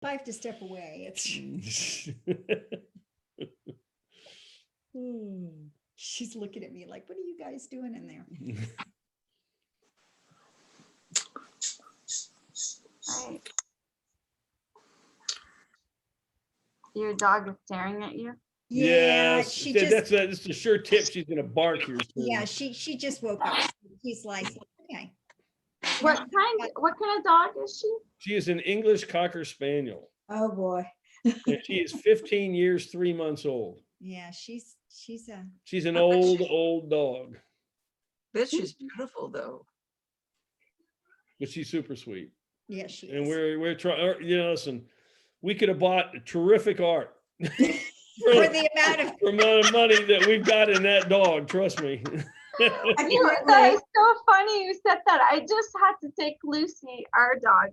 If I have to step away, it's she's looking at me like, what are you guys doing in there? Right. Your dog is staring at you. Yeah, Yes, she that's just, a sure tip. She's gonna bark here soon. yeah, she just woke up. He's like, okay. What kind of dog is she? She is an English Cocker Spaniel, Oh, boy. and she is 15 years, 3 months old. Yeah, she's a, She's an old dog, Bet she's beautiful though. but she's super sweet. yeah, she And is. we're trying, listen, we could have bought terrific art For the amount of, for the amount of money that we've got in that dog, trust me. That is so funny you said that. I just had to take Lucy, our dog.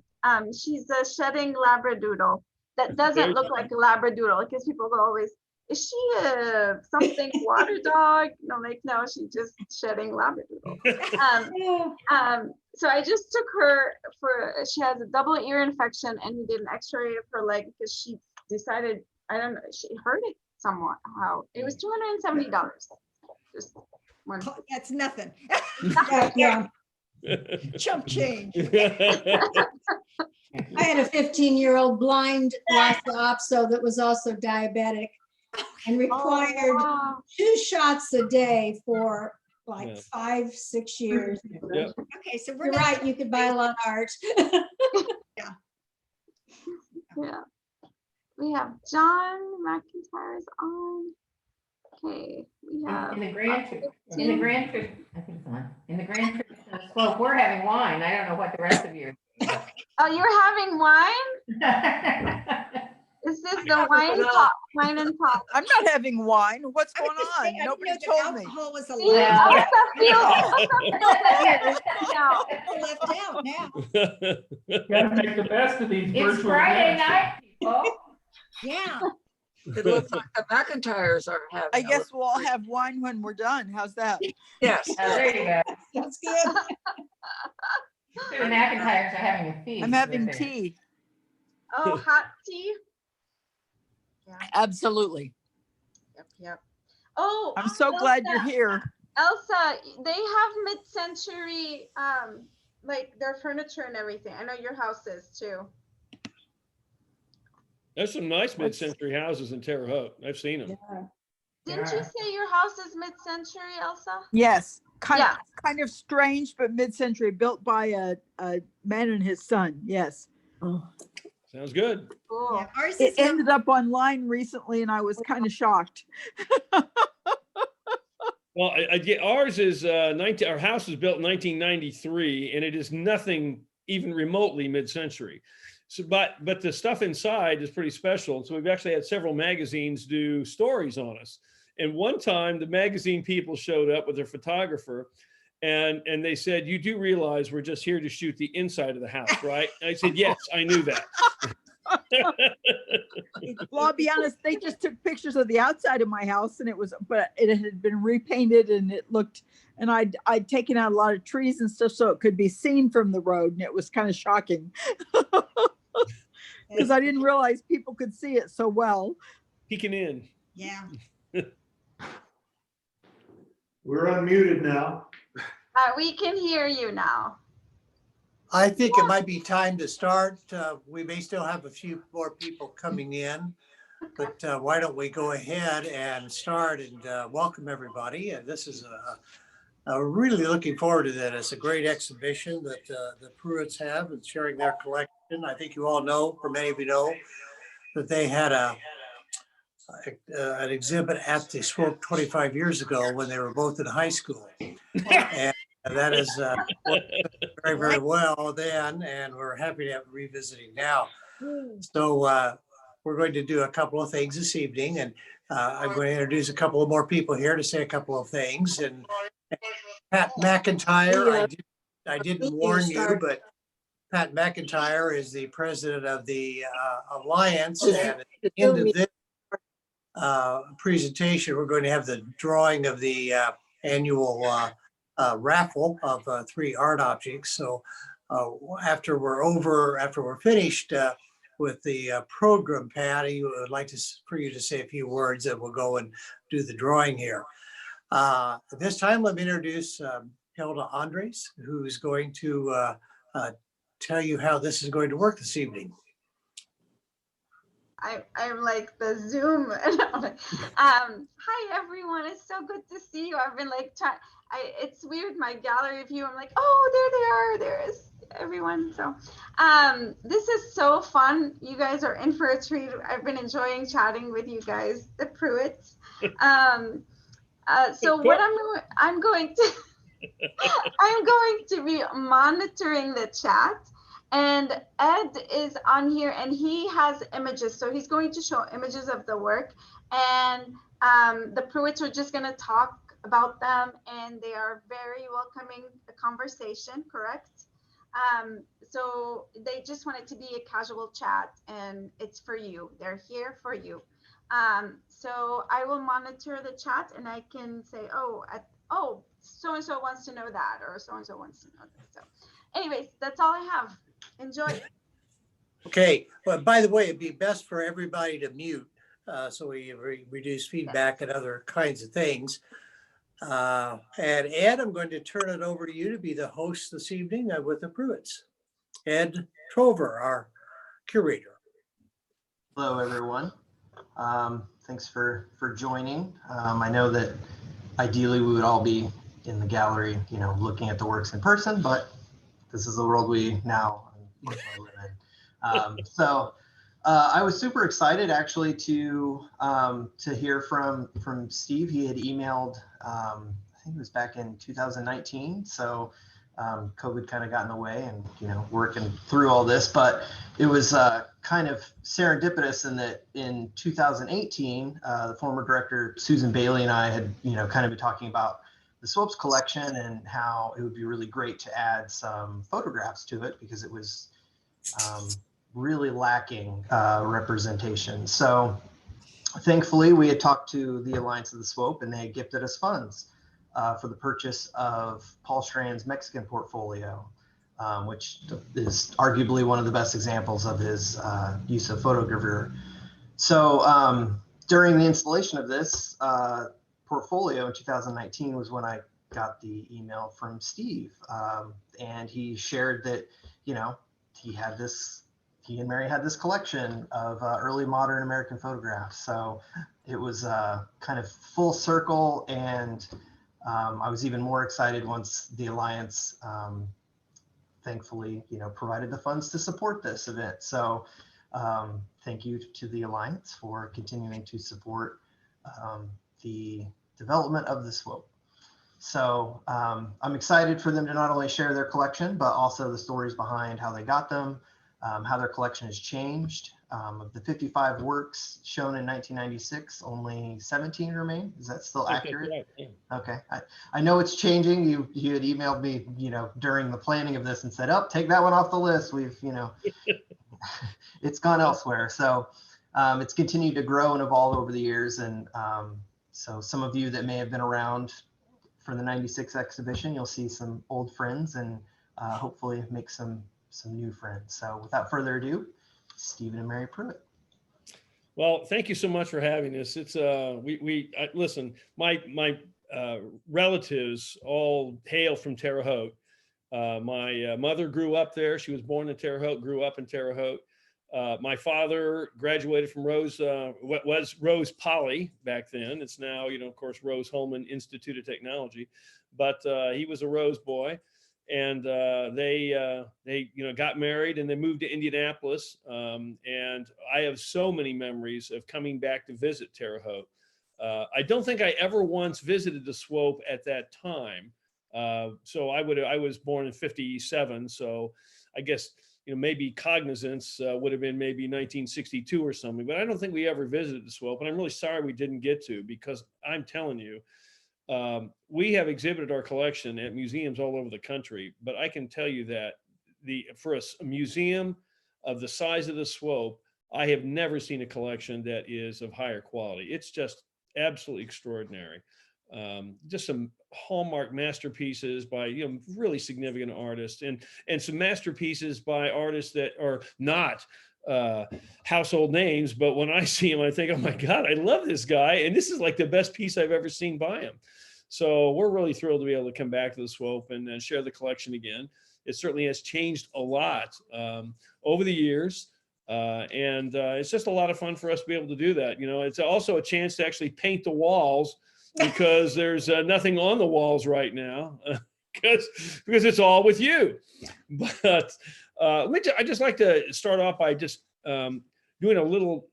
She's a shedding Labradoodle that doesn't look like a Labradoodle because people go always, is she a something water dog? No, like, no, she's just shedding Labradoodle. So I just took her she has a double ear infection and we did an x-ray of her leg because she decided, I don't know, she hurt it somewhat. How it was $270. Just one. that's nothing. Yeah, Chump change. I had a 15-year-old blind Lhasa Apso that was also diabetic and required wow. 2 shots a day for like Yeah. 5-6 years. Yep. Okay, so we're You're not, right, you could buy a lot of art. Yeah. We have John McIntyre's on. Okay, we have. In the Grand Trip, I think it's on. In the Grand Trip Swope, we're having wine. I don't know what the rest of you are doing, Oh, you're having wine? but- Is this the wine and pop? I'm not having wine. What's I was going just saying, on? I didn't Nobody know that told me. alcohol was See, allowed. Elsa feels now. People left out now. Gotta make the best of these It's virtual Friday events. night, people. Yeah. It looks like the McIntyres are having. I guess we'll all have wine when we're done. How's that? Yes. There you go. That's good. The McIntyres are having a feast. I'm having with their- tea. Oh, hot tea? Absolutely. Yep. Oh, I'm so glad you're Elsa, here. Elsa, they have mid-century, like their furniture and everything. I know your house is too. There's some nice mid-century houses in Terre Haute. I've seen them. Didn't you say your house is mid-century, Elsa? Yes, Yeah. kind of strange, but mid-century, built by a man and his son. Yes. Sounds good. Cool. Yeah, ours It is ended up online recently and I was kind of shocked. Well, ours is 19. Our house was built in 1993, and it is nothing even remotely mid-century. So, but the stuff inside is pretty special. So we've actually had several magazines do stories on us. And one time, the magazine people showed up with their photographer, and they said, "You do realize we're just here to shoot the inside of the house, right?" And I said, "Yes, I knew that." Well, I'll be honest, they just took pictures of the outside of my house and but it had been repainted and it looked, and I'd taken out a lot of trees and stuff so it could be seen from the road, and it was kind of shocking. Because I didn't realize people could see it so well. Peeking in. yeah. We're unmuted now. We can hear you now. I think it might be time to start. We may still have a few more people coming in, but why don't we go ahead and start and welcome everybody. And this is really looking forward to that. It's a great exhibition that the Pruitts have and sharing their collection. I think you all know, or many of you know, that they had an exhibit at the Swope 25 years ago when they were both in high school. And that is very, very well then, and we're happy to have revisiting now. So we're going to do a couple of things this evening, and I'm going to introduce a couple of more people here to say a couple of things. And Pat McIntyre, I didn't warn you, but Pat McIntyre is the president of the Alliance, and at the end of this presentation, we're going to have the drawing of the annual raffle of 3 art objects. So after we're finished, with the program, Patty, would like for you to say a few words, and we'll go and do the drawing here. At this time, let me introduce Hilda Andres, who's going to tell you how this is going to work this evening. I'm like the Zoom. Hi everyone, it's so good to see you. I've been like trying. It's weird, my gallery view. I'm like, oh, there they are. There is everyone. So, this is so fun. You guys are in for a treat. I've been enjoying chatting with you guys, the Pruitts. So what I'm going to I'm going to be monitoring the chat. And Ed is on here and he has images. So he's going to show images of the work. And the Pruitts are just going to talk about them. And they are very welcoming the conversation, correct? So they just want it to be a casual chat and it's for you. They're here for you. So I will monitor the chat and I can say, so-and-so wants to know that, or so-and-so wants to know that. So anyways, that's all I have. Enjoy. Okay, well, by the way, it'd be best for everybody to mute so we reduce feedback and other kinds of things. And Ed, I'm going to turn it over to you to be the host this evening with the Pruitts. Ed Trover, our curator. Hello, everyone. Thanks for joining. I know that ideally we would all be in the gallery, looking at the works in person, but this is the world we now live in. So I was super excited actually to hear from Steve. He had emailed, I think it was back in 2019. So COVID kind of got in the way and, working through all this, but it was kind of serendipitous in that in 2018, the former director, Susan Bailey, and I had, kind of been talking about the Swope collection and how it would be really great to add some photographs to it because it was really lacking representation. So thankfully we had talked to the Alliance of the Swope and they gifted us funds for the purchase of Paul Strand's Mexican portfolio, which is arguably one of the best examples of his use of photogravure. So during the installation of this portfolio in 2019 was when I got the email from Steve, and he shared that, he and Mary had this collection of early modern American photographs. So it was kind of full circle, and I was even more excited once the Alliance thankfully, provided the funds to support this event. So thank you to the Alliance for continuing to support the development of the Swope. So I'm excited for them to not only share their collection, but also the stories behind how they got them, how their collection has changed. Of the 55 works shown in 1996, only 17 remain. Is that still accurate? Right, yeah. Okay, I know it's changing. You had emailed me, during the planning of this and said, "Oh, take that one off the list." We've, it's gone elsewhere. So it's continued to grow and evolve over the years. And so some of you that may have been around for the 96 exhibition, you'll see some old friends and hopefully make some new friends. So without further ado, Stephen and Mary Pruitt. Well, thank you so much for having us. It's listen, my relatives all hail from Terre Haute. My mother grew up there. She was born in Terre Haute, grew up in Terre Haute. My father graduated from what was Rose Poly back then. It's now, of course, Rose Holman Institute of Technology, but he was a Rose boy. And they got married and they moved to Indianapolis. And I have so many memories of coming back to visit Terre Haute. I don't think I ever once visited the Swope at that time. So I was born in 57. So I guess, maybe cognizance would have been maybe 1962 or something, but I don't think we ever visited the Swope. And I'm really sorry we didn't get to, because I'm telling you, we have exhibited our collection at museums all over the country, but I can tell you that for a museum of the size of the Swope, I have never seen a collection that is of higher quality. It's just absolutely extraordinary. Just some hallmark masterpieces by really significant artists, and some masterpieces by artists that are not household names, but when I see him, I think, oh my God, I love this guy. And this is like the best piece I've ever seen by him. So we're really thrilled to be able to come back to the Swope and share the collection again. It certainly has changed a lot over the years. And it's just a lot of fun for us to be able to do that. You know, it's also a chance to actually paint the walls because there's nothing on the walls right now because it's all with you. But I just like to start off by just doing a little,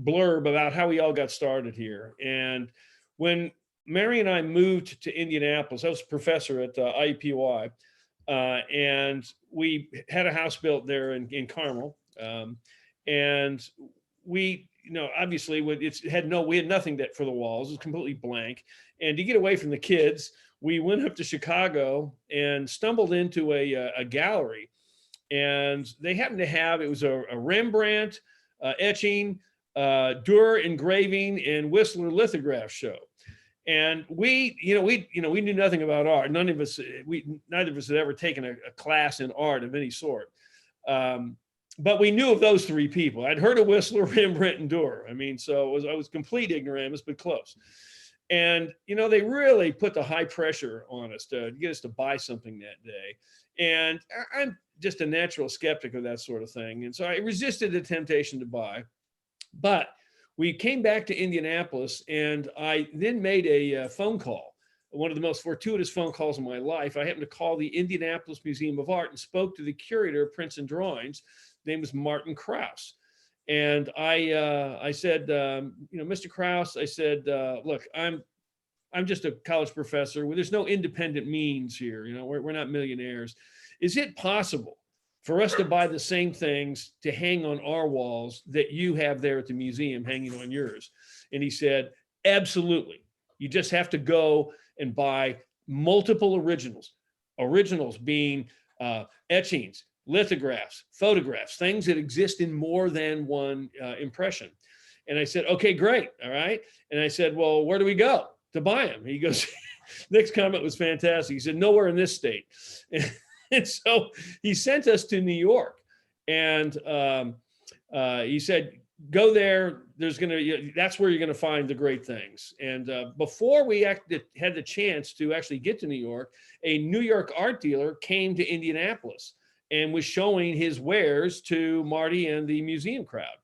blurb about how we all got started here. And when Mary and I moved to Indianapolis, I was a professor at IUPUI, and we had a house built there in Carmel. And we, obviously we had nothing for the walls. It was completely blank. And to get away from the kids, we went up to Chicago and stumbled into a gallery. And they happened to have, it was a Rembrandt etching, Durer engraving, and Whistler lithograph show. And we knew nothing about art. Neither of us had ever taken a class in art of any sort. But we knew of those three people. I'd heard of Whistler, Rembrandt, and Durer. I mean, so I was complete ignoramus, but close. And, they really put the high pressure on us to get us to buy something that day. And I'm just a natural skeptic of that sort of thing. And so I resisted the temptation to buy. But we came back to Indianapolis, and I then made a phone call, one of the most fortuitous phone calls of my life. I happened to call the Indianapolis Museum of Art and spoke to the curator of prints and drawings. His name was Martin Krause. And I said, Mr. Krause, I said, look, I'm just a college professor. There's no independent means here. We're not millionaires. Is it possible for us to buy the same things to hang on our walls that you have there at the museum hanging on yours? And he said, absolutely. You just have to go and buy multiple originals. Originals being etchings, lithographs, photographs, things that exist in more than one impression. And I said, okay, great. All right. And I said, well, where do we go to buy them? He goes, next comment was fantastic. He said, nowhere in this state. And so he sent us to New York, and he said, go there. That's where you're going to find the great things. And before we had the chance to actually get to New York, a New York art dealer came to Indianapolis and was showing his wares to Marty and the museum crowd.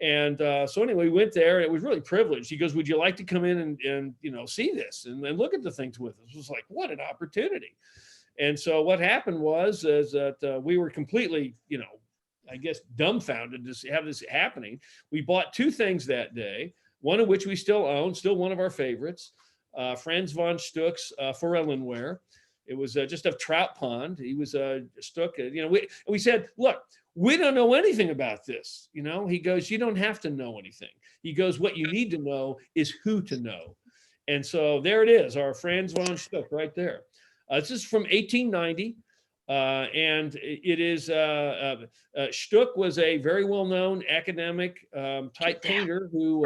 And so anyway, we went there, and it was really privileged. He goes, would you like to come in and see this and look at the things with us? It was like, what an opportunity. And so what happened was that we were completely, I guess, dumbfounded to have this happening. We bought two things that day, one of which we still own, still one of our favorites, Franz von Stuck's Forellenware. It was just a trout pond. He was Stuck, we said, look, we don't know anything about this. He goes, you don't have to know anything. He goes, what you need to know is who to know. And so there it is, our Franz von Stuck right there. This is from 1890, and it is, Stuck was a very well-known academic type painter who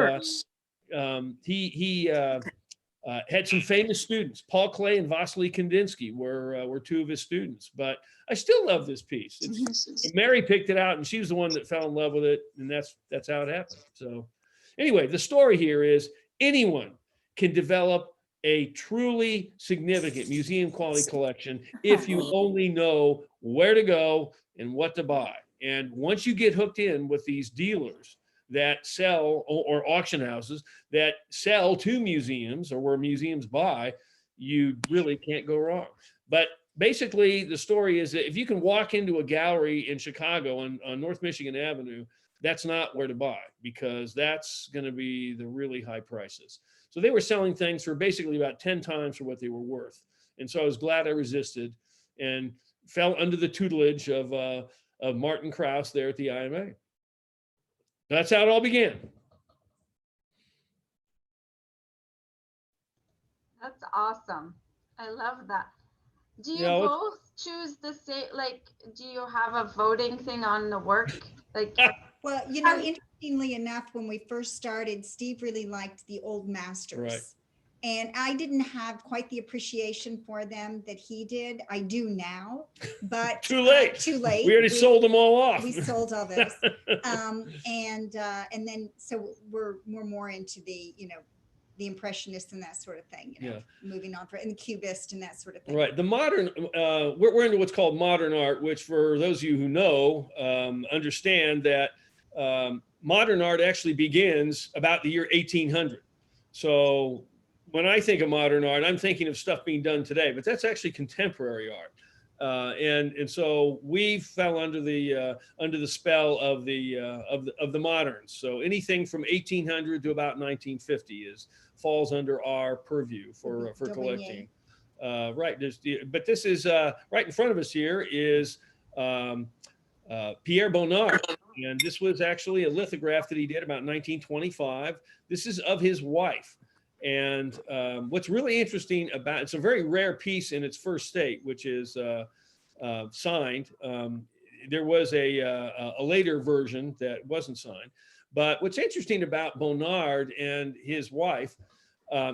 he had some famous students. Paul Klee and Vasily Kandinsky were two of his students, but I still love this piece. Mary picked it out, and she was the one that fell in love with it, and that's how it happened. So anyway, the story here is anyone can develop a truly significant museum quality collection if you only know where to go and what to buy. And once you get hooked in with these dealers that sell, or auction houses that sell to museums, or where museums buy, you really can't go wrong. But basically the story is that if you can walk into a gallery in Chicago on North Michigan Avenue, that's not where to buy, because that's going to be the really high prices. So they were selling things for basically about 10 times for what they were worth. And so I was glad I resisted and fell under the tutelage of Martin Krause there at the IMA. That's how it all began. That's awesome. I love that. Do you Yeah, both choose the same, do you have a voting thing on the work? Well, interestingly enough, when we first started, Steve really liked the old masters. Right. And I didn't have quite the appreciation for them that he did. I do now, but Too late. Too late. We already sold them all off. We sold all those. And then so we're more into the, you know, the impressionist and that sort of thing, you know, moving on and the cubist and that sort of thing. Right. The modern, we're into what's called modern art, which for those of you who know, understand that modern art actually begins about the year 1800. So when I think of modern art, I'm thinking of stuff being done today, but that's actually contemporary art. And so we fell under the spell of the moderns. So anything from 1800 to about 1950 falls under our purview for collecting. Right. But this is right in front of us here is Pierre Bonnard, and this was actually a lithograph that he did about 1925. This is of his wife. And what's really interesting about it's a very rare piece in its first state, which is signed. There was a later version that wasn't signed. But what's interesting about Bonnard and his wife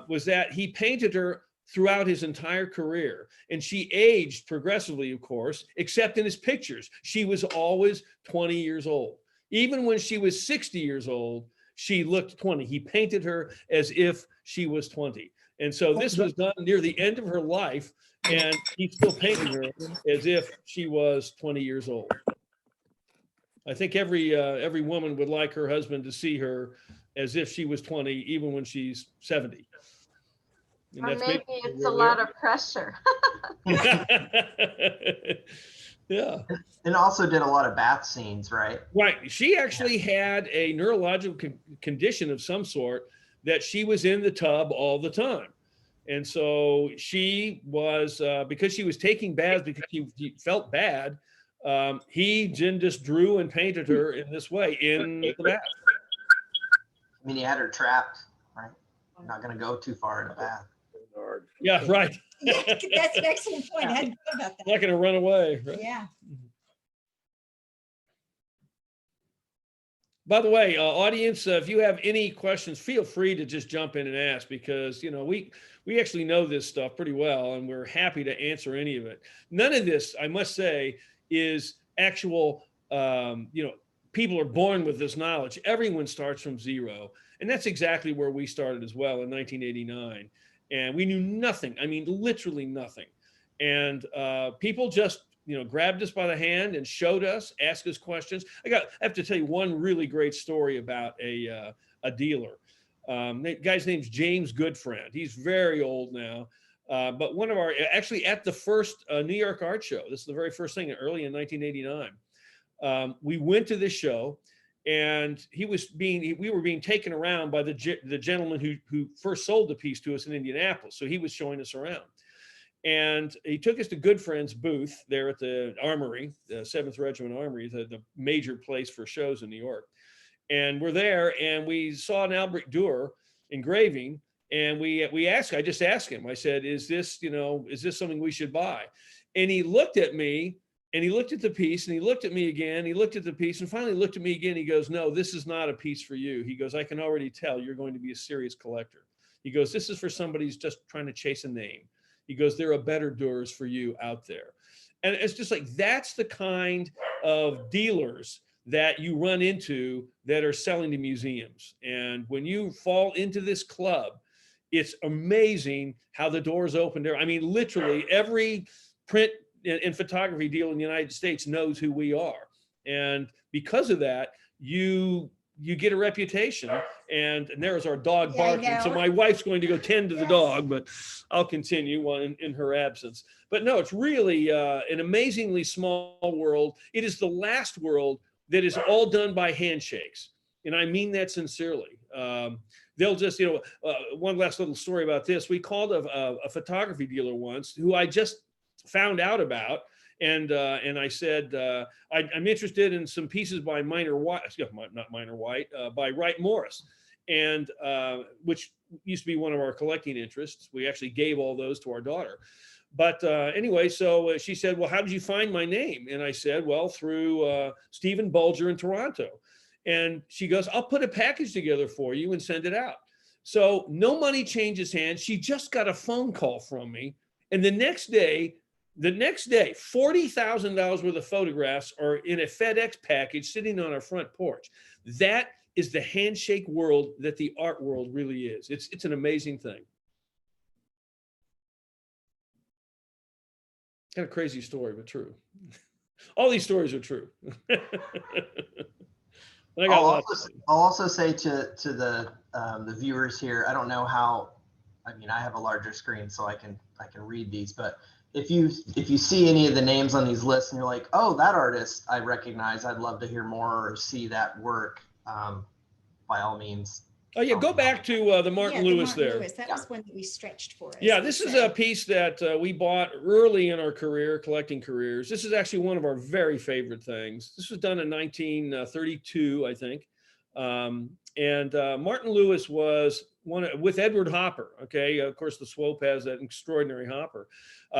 was that he painted her throughout his entire career. And she aged progressively, of course, except in his pictures. She was always 20 years old. Even when she was 60 years old, she looked 20. He painted her as if she was 20. And so this was done near the end of her life, and he still painted her as if she was 20 years old. I think every woman would like her husband to see her as if she was 20, even when she's 70. And or maybe it's a lot of pressure. Yeah. And also did a lot of bath scenes, right? Right. She actually had a neurological condition of some sort that she was in the tub all the time. And so she was, because she was taking baths because she felt bad, he just drew and painted her in this way in the bath. I mean, he had her trapped, right? I'm not going to go too far in a bath. Yeah, right. That's an excellent point. I hadn't thought about that. Not going to run away. Right? Yeah. By the way, audience, if you have any questions, feel free to just jump in and ask, because, you know, we actually know this stuff pretty well, and we're happy to answer any of it. None of this, I must say, is actual, you know, people are born with this knowledge. Everyone starts from zero. And that's exactly where we started as well in 1989. And we knew nothing. I mean, literally nothing. And people just, you know, grabbed us by the hand and showed us, asked us questions. I have to tell you one really great story about a dealer. The guy's name's James Goodfriend. He's very old now. But one of our, actually at the first New York Art Show, this is the very first thing early in 1989. We went to this show, and we were being taken around by the gentleman who first sold the piece to us in Indianapolis. So he was showing us around. And he took us to Goodfriend's booth there at the Armory, the 7th Regiment Armory, the major place for shows in New York. And we're there, and we saw an Albrecht Dürer engraving, and I just asked him, I said, is this something we should buy? And he looked at me, and he looked at the piece, and he looked at me again, he looked at the piece, and finally looked at me again. He goes, no, this is not a piece for you. He goes, I can already tell you're going to be a serious collector. He goes, this is for somebody who's just trying to chase a name. He goes, there are better Dürers for you out there. And it's just like, that's the kind of dealers that you run into that are selling to museums. And when you fall into this club, it's amazing how the doors open there. I mean, literally every print and photography deal in the United States knows who we are. And because of that, you get a reputation. And there's our dog barking. So my wife's going to go tend to the dog, but I'll continue in her absence. But no, it's really an amazingly small world. It is the last world that is all done by handshakes. And I mean that sincerely. They'll just, one last little story about this. We called a photography dealer once who I just found out about. And I said, I'm interested in some pieces by Minor White, not Minor White, by Wright Morris, and which used to be one of our collecting interests. We actually gave all those to our daughter. But anyway, so she said, well, how did you find my name? And I said, well, through Stephen Bulger in Toronto. And she goes, I'll put a package together for you and send it out. So no money changes hands. She just got a phone call from me. And the next day, $40,000 worth of photographs are in a FedEx package sitting on our front porch. That is the handshake world that the art world really is. It's an amazing thing. Kind of crazy story, but true. All these stories are true. I'll also say to the viewers here, I don't know how, I mean, I have a larger screen so I can read these, but if you see any of the names on these lists and you're like, oh, that artist I recognize, I'd love to hear more or see that work, by all means. Oh yeah, go back to the Martin Lewis there. That was one that we stretched for us. Yeah, this is a piece that we bought early in our collecting careers. This is actually one of our very favorite things. This was done in 1932, I think. And Martin Lewis was with Edward Hopper. Okay, of course, the Swope has that extraordinary Hopper.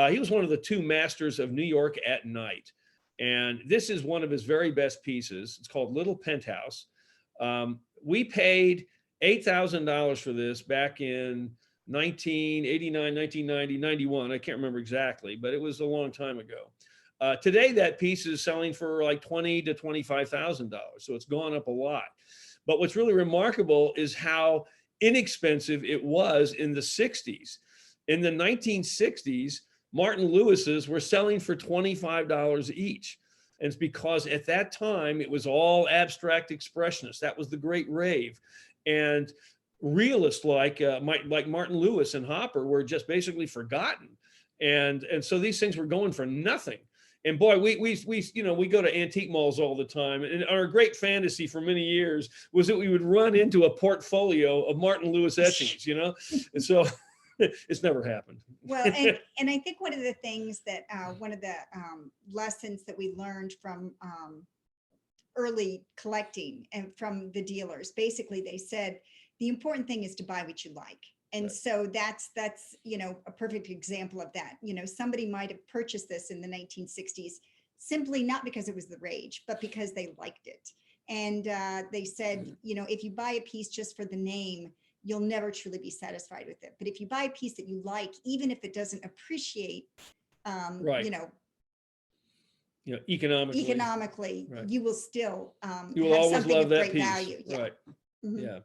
He was one of the two masters of New York at night. And this is one of his very best pieces. It's called Little Penthouse. We paid $8,000 for this back in 1989, 1990, 91. I can't remember exactly, but it was a long time ago. Today, that piece is selling for like $20,000 to $25,000. So it's gone up a lot. But what's really remarkable is how inexpensive it was in the 60s. In the 1960s, Martin Lewis's were selling for $25 each. And it's because at that time, it was all abstract expressionists. That was the great rave. And realists like Martin Lewis and Hopper were just basically forgotten. And so these things were going for nothing. And boy, we go to antique malls all the time. And our great fantasy for many years was that we would run into a portfolio of Martin Lewis etchings, And so it's never happened. Well, and I think one of the things that one of the lessons that we learned from early collecting and from the dealers, basically they said the important thing is to buy what you like. And so that's a perfect example of that. Somebody might have purchased this in the 1960s simply not because it was the rage, but because they liked it. And they said, if you buy a piece just for the name, you'll never truly be satisfied with it. But if you buy a piece that you like, even if it doesn't appreciate, economically, right, you will still you will have always something love of that great piece. value. Yeah. Right. Mm-hmm. Yeah.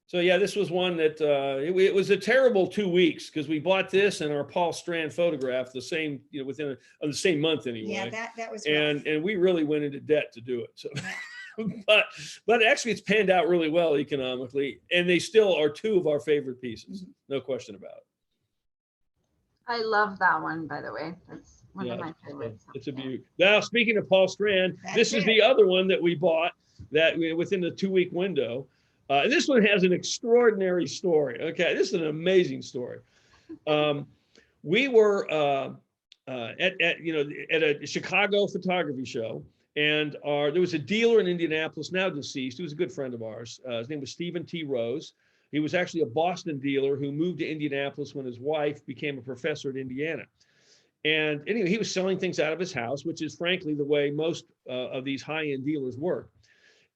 So yeah, this was one that it was a terrible 2 weeks because we bought this and our Paul Strand photograph the same, within the same month anyway. Yeah, that was rough. And we really went into debt to do it. So, yeah. but actually, it's panned out really well economically, and they still are two of our favorite pieces, no question about it. I love that one, by the way. That's one of my favorites. It's a beauty. Now, speaking of Paul Strand, this is the other one that we bought that within the 2-week window. And this one has an extraordinary story. Okay, this is an amazing story. We were at a Chicago photography show, and there was a dealer in Indianapolis, now deceased. He was a good friend of ours. His name was Stephen T. Rose. He was actually a Boston dealer who moved to Indianapolis when his wife became a professor at Indiana. And anyway, he was selling things out of his house, which is frankly the way most of these high-end dealers work.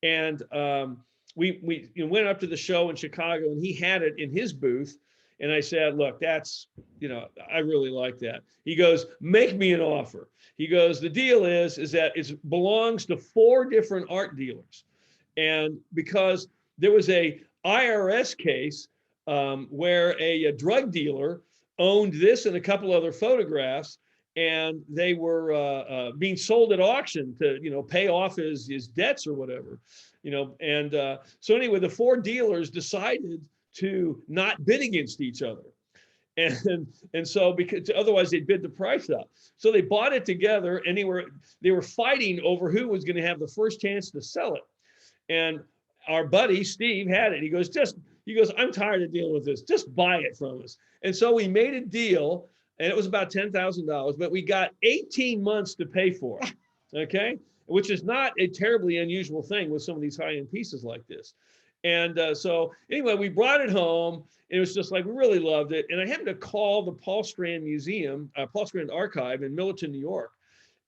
And we went up to the show in Chicago, and he had it in his booth. And I said, look, that's, I really like that. He goes, make me an offer. He goes, the deal is that it belongs to 4 different art dealers. And because there was a IRS case where a drug dealer owned this and a couple other photographs, and they were being sold at auction to, pay off his debts or whatever, And so anyway, the 4 dealers decided to not bid against each other. And so because otherwise they'd bid the price up. So they bought it together, and they were fighting over who was going to have the first chance to sell it. And our buddy Steve had it. He goes, I'm tired of dealing with this. Just buy it from us. And so we made a deal, and it was about $10,000, but we got 18 months to pay for it. Okay, which is not a terribly unusual thing with some of these high-end pieces like this. And so anyway, we brought it home, and it was just like, we really loved it. And I happened to call the Paul Strand Museum, Paul Strand Archive in Millerton, New York.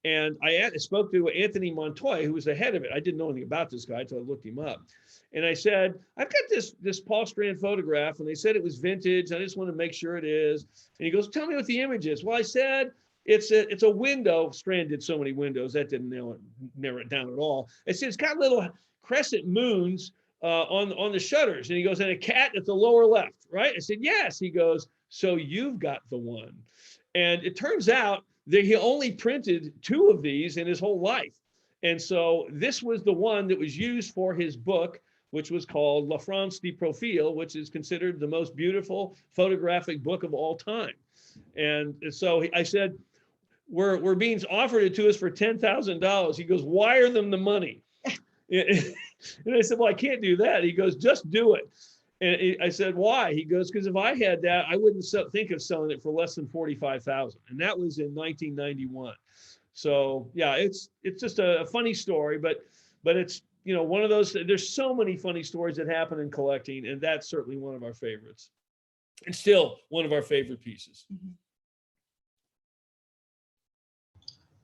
And I spoke to Anthony Montoya, who was the head of it. I didn't know anything about this guy until I looked him up. And I said, I've got this Paul Strand photograph, and they said it was vintage. I just want to make sure it is. And he goes, tell me what the image is. Well, I said, it's a window. Strand did so many windows, that didn't narrow it down at all. I said, it's got little crescent moons on the shutters. And he goes, and a cat at the lower left, right? I said, yes. He goes, so you've got the one. And it turns out that he only printed 2 of these in his whole life. And so this was the one that was used for his book, which was called La France de Profil, which is considered the most beautiful photographic book of all time. And so I said, we're being offered it to us for $10,000. He goes, wire them the money. And I said, well, I can't do that. He goes, just do it. And I said, why? He goes, because if I had that, I wouldn't think of selling it for less than $45,000. And that was in 1991. So yeah, it's just a funny story, but it's, you know, one of those, there's so many funny stories that happen in collecting, and that's certainly one of our favorites. And still one of our favorite pieces.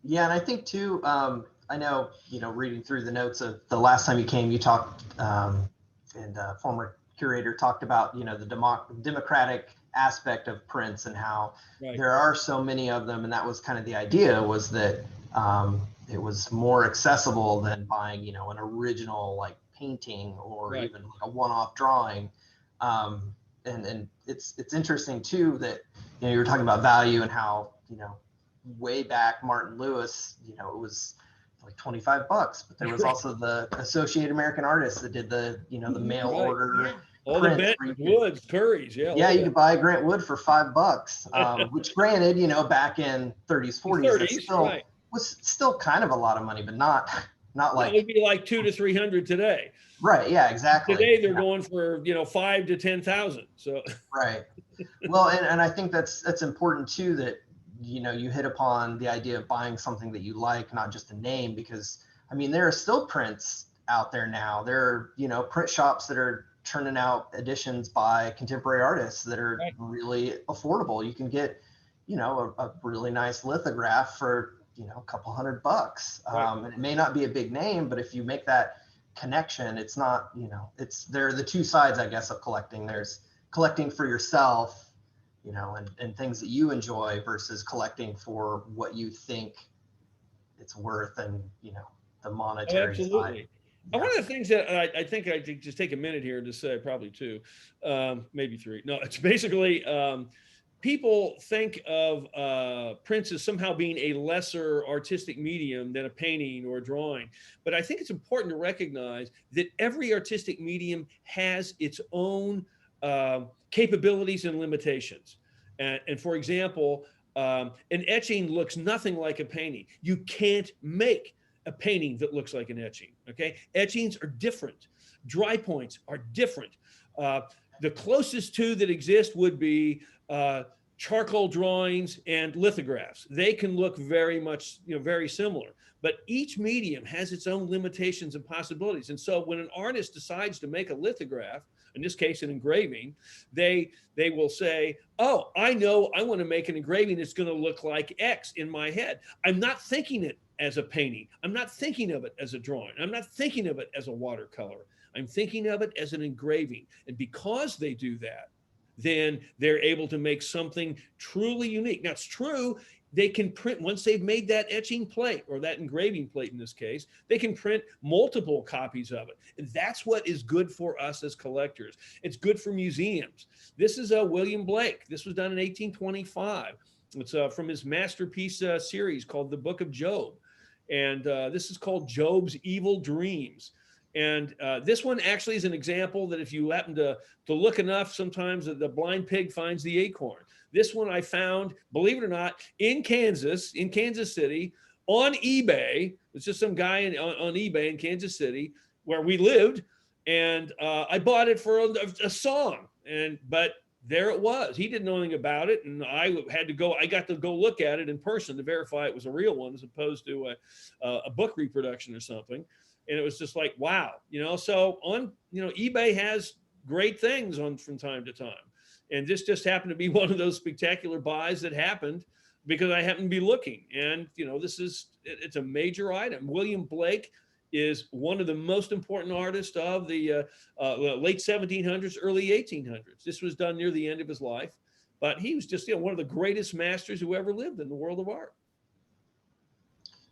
Yeah, and I think too, I know, you know, reading through the notes of the last time you came, you talked, and former curator talked about, you know, the democratic aspect of prints and how there are so many of them. And that was kind of the idea, was that it was more accessible than buying, you know, an original like painting or even like a one-off drawing. And it's interesting too that, you know, you were talking about value and how, you know, way back Martin Lewis, you know, it was like $25, but there was also the Associated American Artists that did the, you know, the mail order. All the Bent Woods, Currys, yeah, you could buy a Grant Wood for $5, which granted, you know, back in 30s, 40s, was still kind of a lot of money, but not like, it would be like 200 to 300 today. Right. Yeah, exactly. Today they're going for, you know, 5,000 to 10,000. So right. Well, and I think that's important too, that, you know, you hit upon the idea of buying something that you like, not just a name, because I mean, there are still prints out there now. There are, you know, print shops that are turning out editions by contemporary artists that are really affordable. You can get, you know, a really nice lithograph for, you know, a couple $100. And it may not be a big name, but if you make that connection, it's not, you know, there are the 2 sides, I guess, of collecting. There's collecting for yourself, you know, and things that you enjoy, versus collecting for what you think it's worth, and, you know, the monetary side. One of the things that I think I could just take a minute here to say, probably 2, maybe 3. No, it's basically people think of prints as somehow being a lesser artistic medium than a painting or a drawing. But I think it's important to recognize that every artistic medium has its own capabilities and limitations. And for example, an etching looks nothing like a painting. You can't make a painting that looks like an etching, okay? Etchings are different. Dry points are different. The closest 2 that exist would be charcoal drawings and lithographs. They can look very much, you know, very similar, but each medium has its own limitations and possibilities. And so when an artist decides to make a lithograph, in this case, an engraving, they will say, oh, I know I want to make an engraving that's going to look like X in my head. I'm not thinking it as a painting. I'm not thinking of it as a drawing. I'm not thinking of it as a watercolor. I'm thinking of it as an engraving. And because they do that, then they're able to make something truly unique. Now, it's true, they can print, once they've made that etching plate, or that engraving plate in this case, they can print multiple copies of it. And that's what is good for us as collectors. It's good for museums. This is William Blake. This was done in 1825. It's from his masterpiece series called The Book of Job. And this is called Job's Evil Dreams. And this one actually is an example that if you happen to look enough, sometimes the blind pig finds the acorn. This one I found, believe it or not, in Kansas City, on eBay. It's just some guy on eBay in Kansas City where we lived. And I bought it for a song. But there it was. He didn't know anything about it. And I got to go look at it in person to verify it was a real one, as opposed to a book reproduction or something. And it was just like, wow, you know, so eBay has great things from time to time. And this just happened to be one of those spectacular buys that happened because I happened to be looking, and it's a major item. William Blake is one of the most important artists of the late 1700s, early 1800s. This was done near the end of his life, but he was just one of the greatest masters who ever lived in the world of art.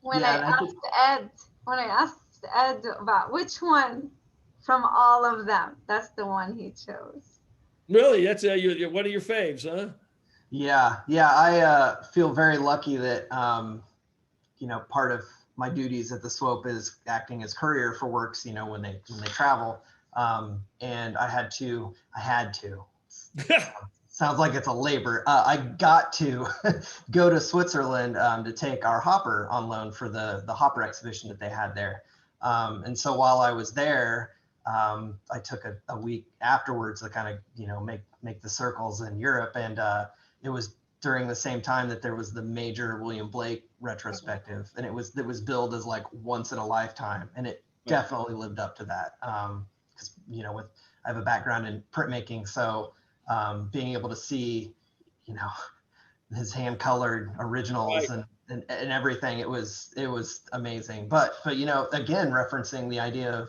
When Yeah, I and I think- asked Ed about which one from all of them, that's the one he chose. Really, that's one of your faves, huh? Yeah, I feel very lucky that part of my duties at the Swope is acting as courier for works, when they travel, and I had to. Sounds like it's a labor. I got to go to Switzerland to take our hopper on loan for the hopper exhibition that they had there, and so while I was there, I took a week afterwards to kind of make the circles in Europe, and it was during the same time that there was the major William Blake retrospective, and it was billed as like once in a lifetime, and it definitely lived up to that. Because I have a background in printmaking, so being able to see, his hand colored originals and everything, it was amazing. But again, referencing the idea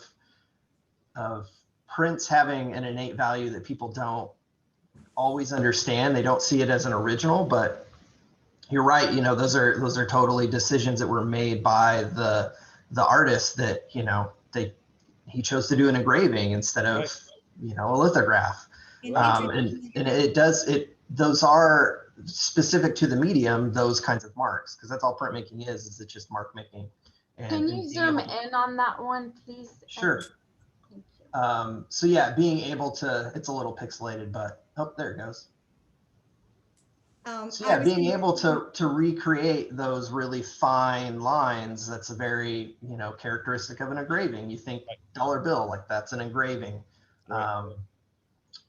of prints having an innate value that people don't always understand. They don't see it as an original, but you're right. Those are totally decisions that were made by the artist that, he chose to do an engraving instead of, a lithograph. And those are specific to the medium, those kinds of marks, because that's all printmaking is it's just mark making. Can you zoom in on that one, please? Sure. So yeah, being able to, it's a little pixelated, but there it goes. So yeah, being able to recreate those really fine lines, that's a very, characteristic of an engraving. You think dollar bill, like that's an engraving.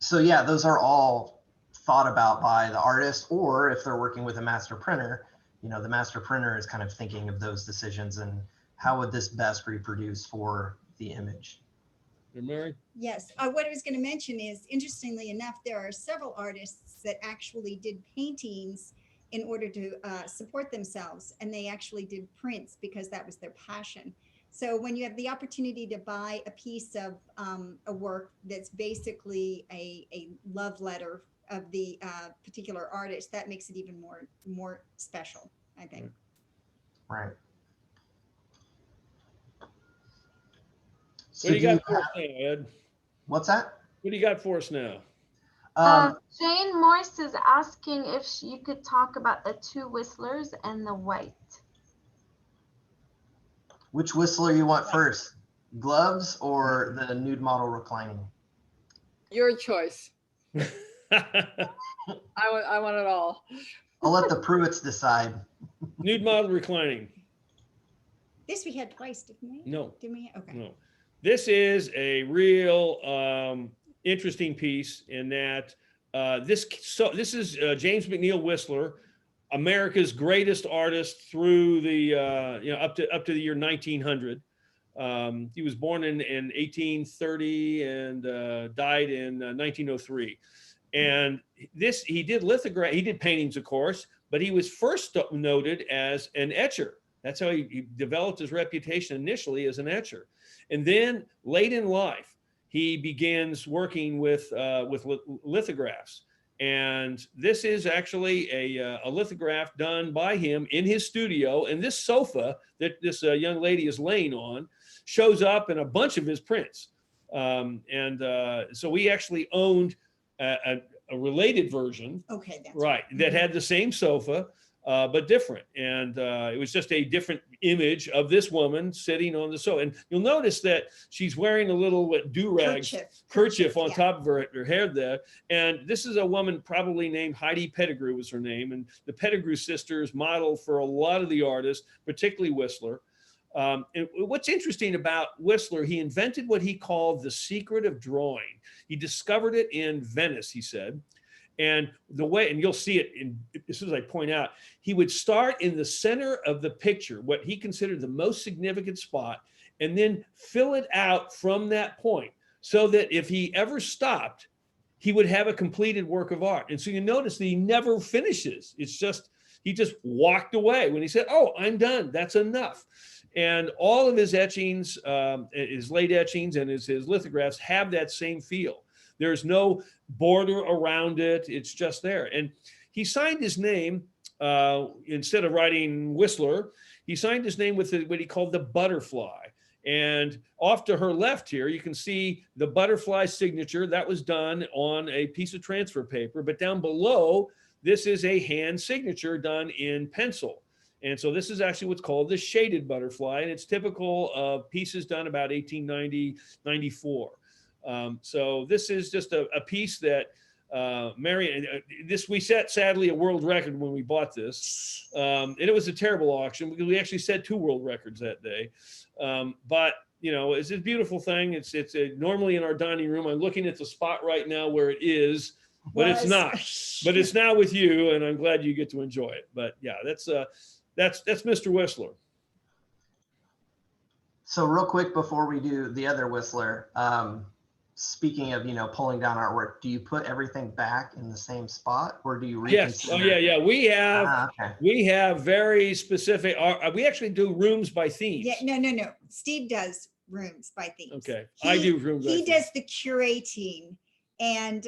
So yeah, those are all thought about by the artist, or if they're working with a master printer, the master printer is kind of thinking of those decisions and how would this best reproduce for the image. Mary? Yes, what I was going to mention is, interestingly enough, there are several artists that actually did paintings in order to support themselves, and they actually did prints because that was their passion. So when you have the opportunity to buy a piece of a work that's basically a love letter of the particular artist, that makes it even more special, I think. Right. What do you got for us now, Ed? What's that? What do you got for us now? Jane Morse is asking if you could talk about the two whistlers and the white. Which whistler you want first? Gloves or the nude model reclining? Your choice. I want it all. I'll let the Pruitts decide. Nude model reclining. This we had twice, didn't we? No. Didn't we? Okay. No. This is a real interesting piece in that this is James McNeill Whistler, America's greatest artist through the up to the year 1900. He was born in 1830 and died in 1903. And he did lithograph. He did paintings, of course, but he was first noted as an etcher. That's how he developed his reputation initially, as an etcher. And then late in life, he begins working with lithographs. And this is actually a lithograph done by him in his studio. And this sofa that this young lady is laying on shows up in a bunch of his prints. So we actually owned a related version. Okay. That's right. That had the same sofa, but different. And it was just a different image of this woman sitting on the sofa. And you'll notice that she's wearing a little do-rag kerchief on top of her hair there. And this is a woman probably named Heidi Pettigrew was her name. And the Pettigrew sisters modeled for a lot of the artists, particularly Whistler. And what's interesting about Whistler, he invented what he called the secret of drawing. He discovered it in Venice, he said. And the way, and you'll see it as soon as I point out, he would start in the center of the picture, what he considered the most significant spot, and then fill it out from that point so that if he ever stopped, he would have a completed work of art. And so you notice that he never finishes. It's just, he just walked away when he said, "Oh, I'm done. That's enough." And all of his etchings, his late etchings and his lithographs have that same feel. There's no border around it. It's just there. And he signed his name, instead of writing Whistler, he signed his name with what he called the butterfly. And off to her left here, you can see the butterfly signature that was done on a piece of transfer paper. But down below, this is a hand signature done in pencil. And so this is actually what's called the shaded butterfly. And it's typical of pieces done about 1890, 94. So this is just a piece that Mary, we set sadly a world record when we bought this. And it was a terrible auction because we actually set 2 world records that day. But you know, it's a beautiful thing. It's normally in our dining room. I'm looking at the spot right now where it is, but it's not. But it's now with you, and I'm glad you get to enjoy it. But yeah, that's Mr. Whistler. So real quick before we do the other Whistler, speaking of, you know, pulling down artwork, do you put everything back in the same spot, or do you Yes. reconsider? Oh yeah. We have very specific. We actually do rooms by themes. Yeah, no. Steve does rooms by themes. Okay, I do rooms by He themes. does the curating, and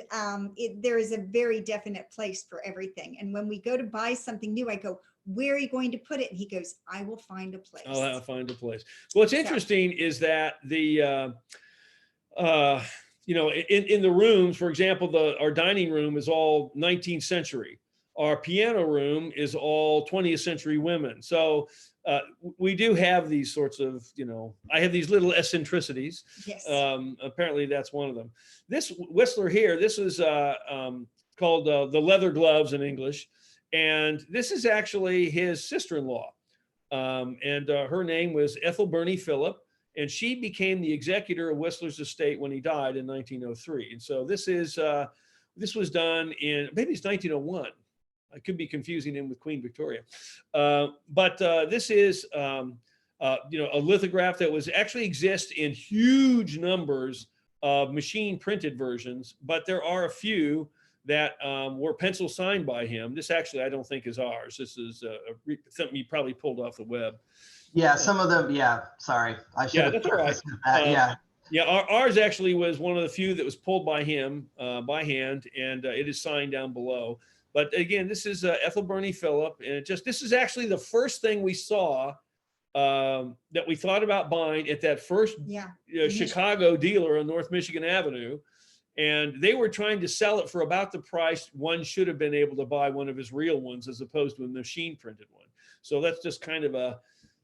there is a very definite place for everything. And when we go to buy something new, I go, "Where are you going to put it?" And he goes, "I will find a place." I'll find a place. What's interesting is that the you know, in the rooms, for example, our dining room is all 19th century. Our piano room is all 20th century women. So we do have these sorts of, you know, I have these little eccentricities. Yes. Apparently that's one of them. This Whistler here, this is called the leather gloves in English. And this is actually his sister-in-law. And her name was Ethel Burney Phillip. And she became the executor of Whistler's estate when he died in 1903. And so this was done in, maybe it's 1901. I could be confusing him with Queen Victoria. But this is, you know, a lithograph that was actually exists in huge numbers of machine printed versions, but there are a few that were pencil signed by him. This actually, I don't think is ours. This is something you probably pulled off the web. Yeah, some of them. Yeah, sorry, I should have that's all right. prefaced that. Yeah, ours actually was one of the few that was pulled by him by hand, and it is signed down below. But again, this is Ethel Burney Phillip, and this is actually the first thing we saw that we thought about buying at that first Chicago dealer on North Michigan Avenue. And they were trying to sell it for about the price one should have been able to buy one of his real ones as opposed to a machine printed one. So that's just kind of a,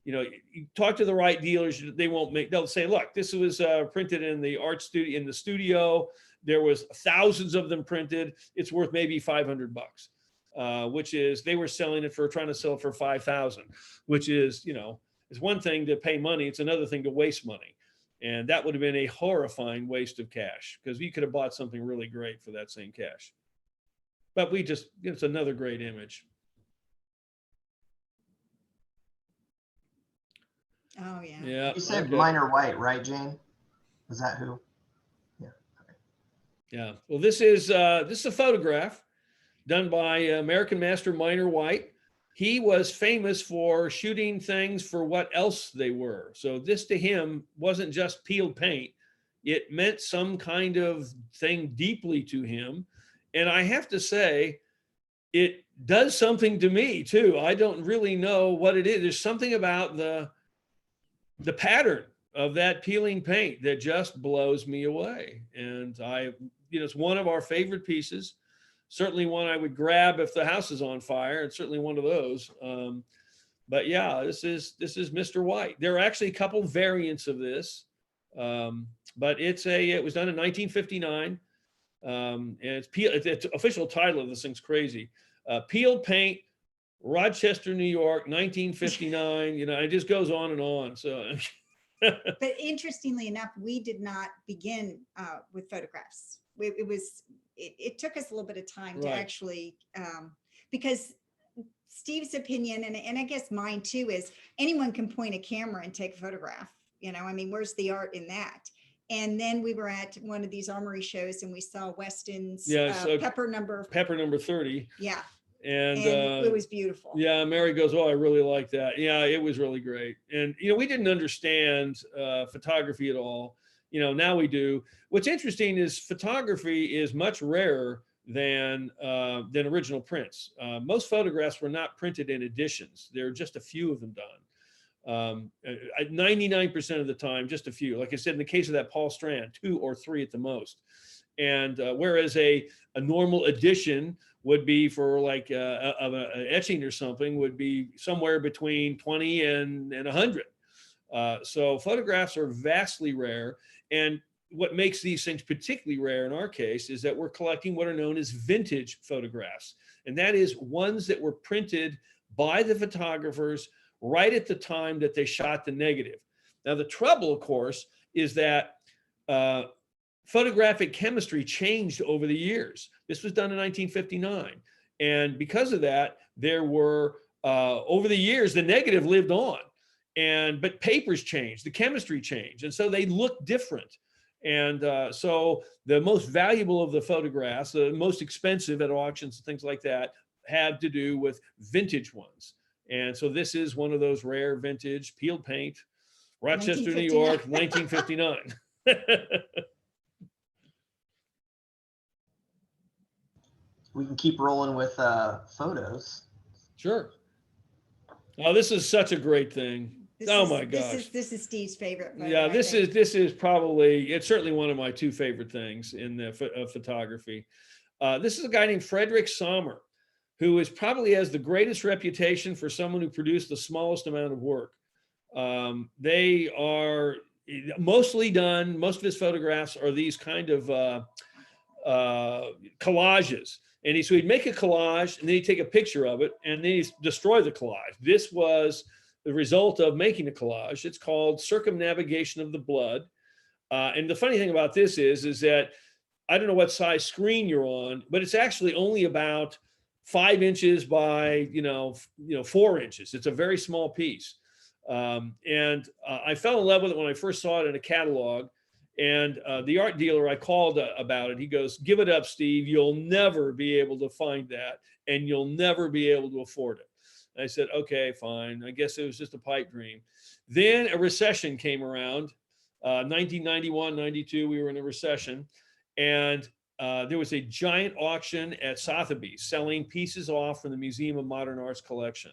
you know, you talk to the right dealers, they'll say, look, this was printed in the art studio, in the studio. There was thousands of them printed. It's worth maybe $500, which is, they were trying to sell it for 5,000, which is, you know, it's one thing to pay money. It's another thing to waste money. And that would have been a horrifying waste of cash because we could have bought something really great for that same cash. But it's another great image. Oh yeah. Yeah. you said Minor White, right, Jane? Is that who? Yeah. Okay. Yeah. Well, this is a photograph done by American master Minor White. He was famous for shooting things for what else they were. So this to him wasn't just peeled paint. It meant some kind of thing deeply to him. And I have to say, it does something to me too. I don't really know what it is. There's something about the pattern of that peeling paint that just blows me away. And it's one of our favorite pieces. Certainly one I would grab if the house is on fire. It's certainly one of those. But yeah, this is Mr. White. There are actually a couple variants of this, but it was done in 1959. And it's the official title of this thing's crazy. Peeled Paint, Rochester, New York, 1959. You know, it just goes on and on. So. But interestingly enough, we did not begin with photographs. It took us a little bit of time to actually, because Steve's opinion, and I guess mine too, is anyone can point a camera and take a photograph. You know, I mean, where's the art in that? And then we were at one of these armory shows and we saw Weston's Pepper number 30. Yeah. And it was beautiful. yeah, Mary goes, oh, I really like that. Yeah, it was really great. And, we didn't understand photography at all. Now we do. What's interesting is photography is much rarer than original prints. Most photographs were not printed in editions. There are just a few of them done. 99% of the time, just a few. Like I said, in the case of that Paul Strand, 2 or 3 at the most. And whereas a normal edition would be for like of an etching or something would be somewhere between 20 and 100. So photographs are vastly rare. And what makes these things particularly rare in our case is that we're collecting what are known as vintage photographs. And that is ones that were printed by the photographers right at the time that they shot the negative. Now, the trouble, of course, is that photographic chemistry changed over the years. This was done in 1959. And because of that, there were, over the years, the negative lived on. But papers changed, the chemistry changed. And so they look different. And so the most valuable of the photographs, the most expensive at auctions and things like that, had to do with vintage ones. And so this is one of those rare vintage peeled paint, Rochester, New York, 1959. We can keep rolling with photos. Sure. Oh, this is such a great thing. My gosh. This is Steve's favorite photo, Yeah, this is probably, it's certainly one of my 2 favorite things in the photography. This is a guy named Frederick Sommer, who is probably has the greatest reputation for someone who produced the smallest amount of work. They are mostly done, most of his photographs are these kind of collages. And so he'd make a collage and then he'd take a picture of it and then he'd destroy the collage. This was the result of making a collage. It's called Circumnavigation of the Blood. And the funny thing about this is that I don't know what size screen you're on, but it's actually only about 5 inches by 4 inches. It's a very small piece. And I fell in love with it when I first saw it in a catalog. And the art dealer I called about it, he goes, give it up, Steve. You'll never be able to find that and you'll never be able to afford it. And I said, okay, fine. I guess it was just a pipe dream. Then a recession came around, 1991, 92, we were in a recession. And there was a giant auction at Sotheby's selling pieces off from the Museum of Modern Art's collection.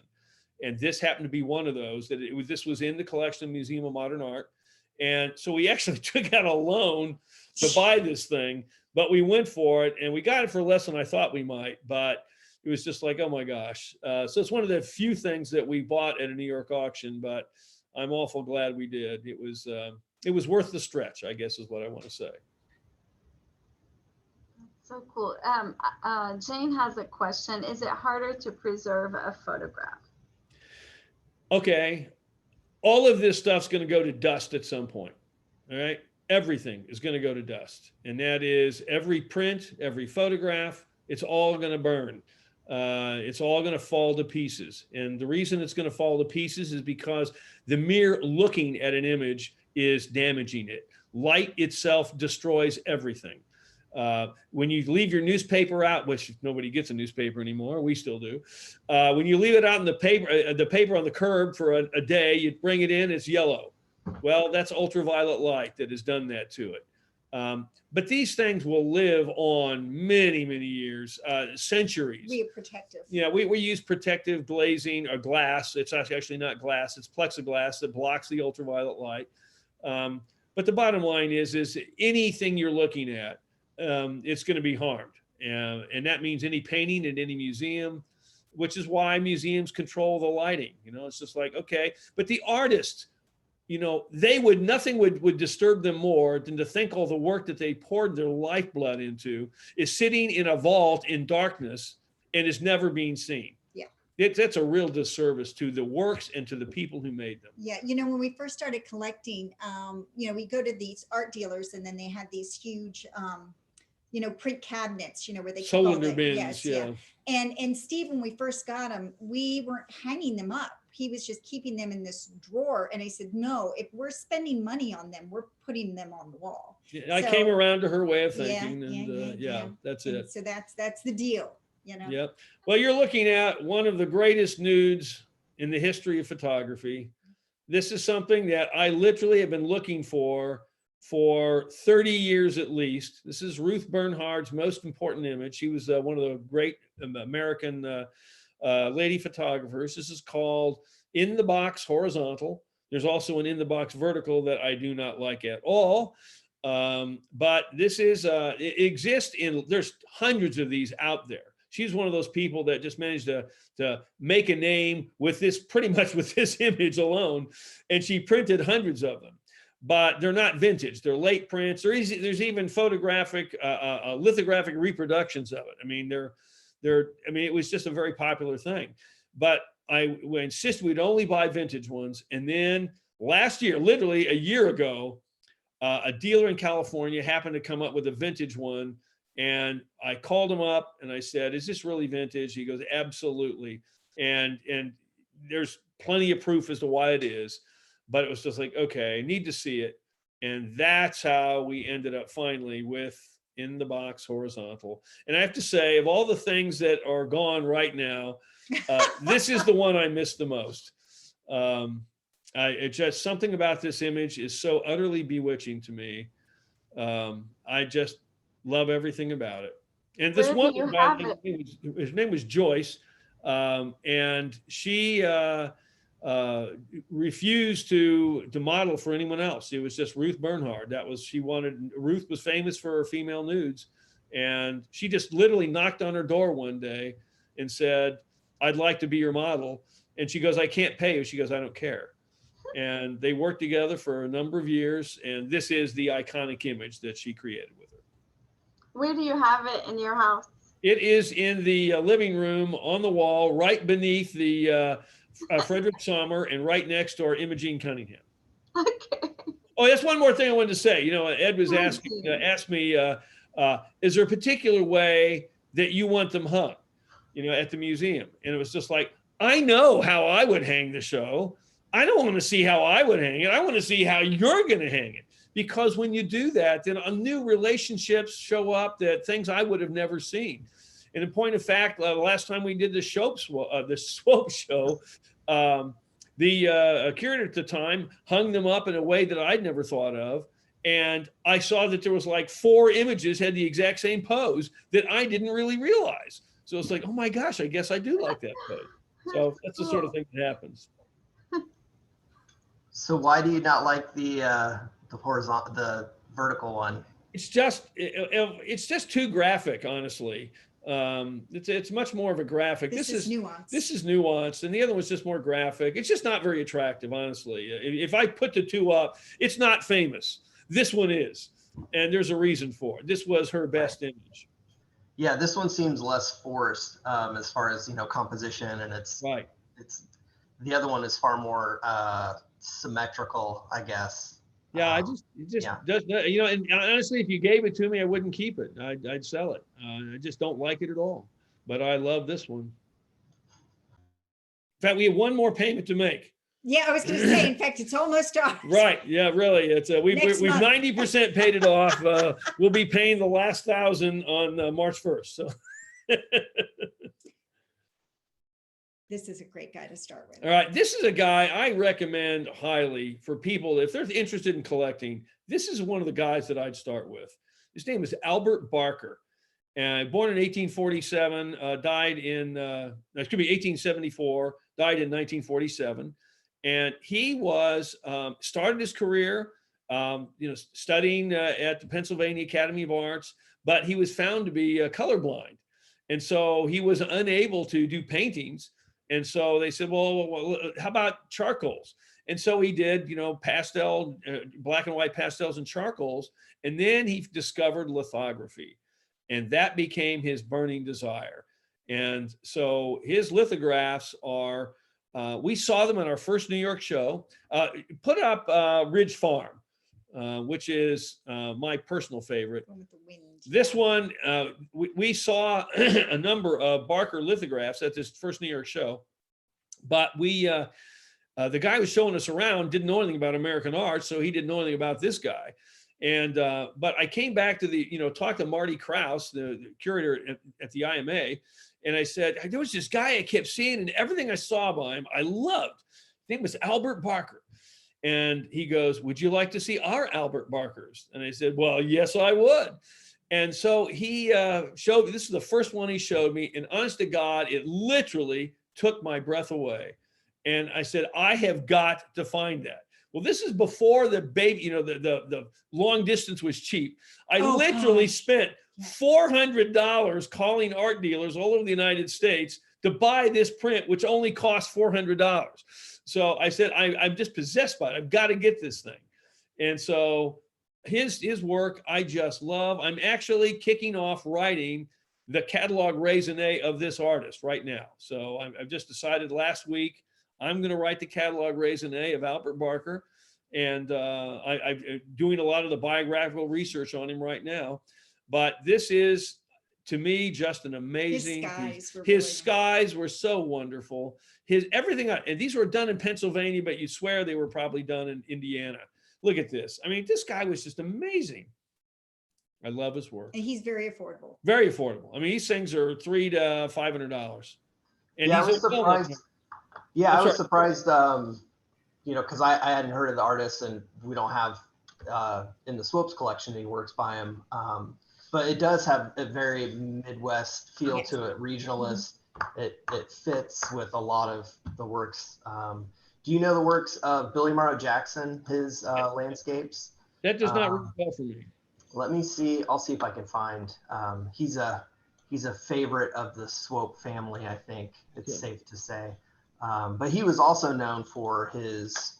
And this happened to be one of those this was in the collection of Museum of Modern Art. And so we actually took out a loan to buy this thing, but we went for it and we got it for less than I thought we might, but it was just like, oh my gosh. So it's one of the few things that we bought at a New York auction, but I'm awful glad we did. It was worth the stretch, I guess is what I want to say. So cool. Jane has a question. Is it harder to preserve a photograph? Okay. All of this stuff's going to go to dust at some point. All right. Everything is going to go to dust. And that is every print, every photograph, it's all going to burn. It's all going to fall to pieces. And the reason it's going to fall to pieces is because the mere looking at an image is damaging it. Light itself destroys everything. When you leave your newspaper out, which nobody gets a newspaper anymore, we still do. When you leave it out in the paper on the curb for a day, you bring it in, it's yellow. Well, that's ultraviolet light that has done that to it. But these things will live on many, many years, centuries. We have protective. Yeah, we use protective glazing or glass. It's actually not glass, it's plexiglass that blocks the ultraviolet light. But the bottom line is anything you're looking at, it's going to be harmed. And that means any painting in any museum, which is why museums control the lighting. It's just like, okay, but the artists, nothing would disturb them more than to think all the work that they poured their lifeblood into is sitting in a vault in darkness and is never being seen. Yeah. That's a real disservice to the works and to the people who made them. Yeah. When we first started collecting, we go to these art dealers and then they had these huge, print cabinets, where they keep all Cylinder the, bins, yes, yeah. And Steve, when we first got them, we weren't hanging them up. He was just keeping them in this drawer. And I said, no, if we're spending money on them, we're putting them on the wall. Yeah, I came around to her way of thinking, and yeah, that's it. So that's the deal. you know? Yep. Well, you're looking at one of the greatest nudes in the history of photography. This is something that I literally have been looking for 30 years at least. This is Ruth Bernhard's most important image. She was one of the great American lady photographers. This is called In the Box Horizontal. There's also an In the Box Vertical that I do not like at all. But this is, it exists there's hundreds of these out there. She's one of those people that just managed to make a name with this, pretty much with this image alone. And she printed hundreds of them, but they're not vintage. They're late prints. There's even photographic, lithographic reproductions of it. I mean, it was just a very popular thing, but I insisted we'd only buy vintage ones. And then last year, literally a year ago, a dealer in California happened to come up with a vintage one. And I called him up and I said, is this really vintage? He goes, absolutely. And there's plenty of proof as to why it is, but it was just like, okay, I need to see it. And that's how we ended up finally with In the Box Horizontal. And I have to say, of all the things that are gone right now, this is the one I miss the most. It's just something about this image is so utterly bewitching to me. I just love everything about it. And this Where do you have his name was Joyce, and she refused to model for anyone else. It was just Ruth Bernhard. Ruth was famous for her female nudes, and she just literally knocked on her door one day and said, I'd like to be your model. And she goes, I can't pay you. She goes, I don't care. And they worked together for a number of years. And this is the iconic image that she created with her. Where do you have it in your house? It is in the living room on the wall, right beneath the Frederick Sommer and right next to our Imogene Cunningham. Okay. Oh, that's one more thing I wanted to say. You know, Ed was asked me, is there a particular way that you want them hung, you know, at the museum? And it was just like, I know how I would hang the show. I don't want to see how I would hang it. I want to see how you're going to hang it. Because when you do that, then new relationships show up, that things I would have never seen. And in point of fact, the last time we did the Swope show, the curator at the time hung them up in a way that I'd never thought of. And I saw that there was like 4 images had the exact same pose that I didn't really realize. So it's like, oh my gosh, I guess I do like that pose. So that's the sort of thing that happens. So why do you not like the horizontal, the vertical one? It's just too graphic, honestly. It's much more of a graphic. This is nuanced. This is nuanced, and the other one's just more graphic. It's just not very attractive, honestly. If I put the two up, it's not famous. This one is, and there's a reason for it. This was her best image. Yeah, this one seems less forced as far as, you know, composition, and it's right. It's the other one is far more symmetrical, I guess. Yeah, does, you know, and honestly, if you gave it to me, I wouldn't keep it. I'd sell it. I just don't like it at all. But I love this one. In fact, we have one more payment to make. Yeah, I was going to say, in fact, it's almost ours. Right. Yeah, really. It's we've 90% paid it off. We'll be paying the last 1,000 on March 1st. So this is a great guy to start with. All right. This is a guy I recommend highly for people if they're interested in collecting. This is one of the guys that I'd start with. His name is Albert Barker. Born in 1847, died in 1874, died in 1947. And he was started his career, studying at the Pennsylvania Academy of Arts, but he was found to be colorblind. And so he was unable to do paintings. And so they said, well, how about charcoals? And so he did, pastel, black and white pastels and charcoals. And then he discovered lithography. And that became his burning desire. And so his lithographs are, we saw them at our first New York show. Put up Ridge Farm, which is my personal favorite. This one, we saw a number of Barker lithographs at this first New York show, but the guy who was showing us around didn't know anything about American art, so he didn't know anything about this guy. And, but I came back to the, talked to Marty Krause, the curator at the IMA. And I said, there was this guy I kept seeing, and everything I saw by him, I loved. His name was Albert Barker. And he goes, would you like to see our Albert Barkers? And I said, well, yes, I would. And so he showed me, this is the first one he showed me. And honest to God, it literally took my breath away. And I said, I have got to find that. Well, this is before the baby, the long distance was cheap. I literally spent $400 calling art dealers all over the United States to buy this print, which only cost $400. So I said, I'm just possessed by it. I've got to get this thing. And so his work, I just love. I'm actually kicking off writing the catalog raisonné of this artist right now. So I've just decided last week, I'm going to write the catalog raisonné of Albert Barker. And I'm doing a lot of the biographical research on him right now. But this is, to me, just an amazing piece. His skies were so wonderful. His everything, and these were done in Pennsylvania, but you swear they were probably done in Indiana. Look at this. I mean, this guy was just amazing. I love his work. And he's very affordable. Very affordable. I mean, these things are $300 to $500. And yeah, I was surprised. Yeah, I was surprised. Because I hadn't heard of the artist, and we don't have in the Swope's collection any works by him. But it does have a very Midwest feel to it, regionalist. It fits with a lot of the works. Do you know the works of Billy Morrow Jackson, his landscapes? That does not ring a bell for me. Let me see. I'll see if I can find. He's a favorite of the Swope family, I think it's safe to say. But he was also known for his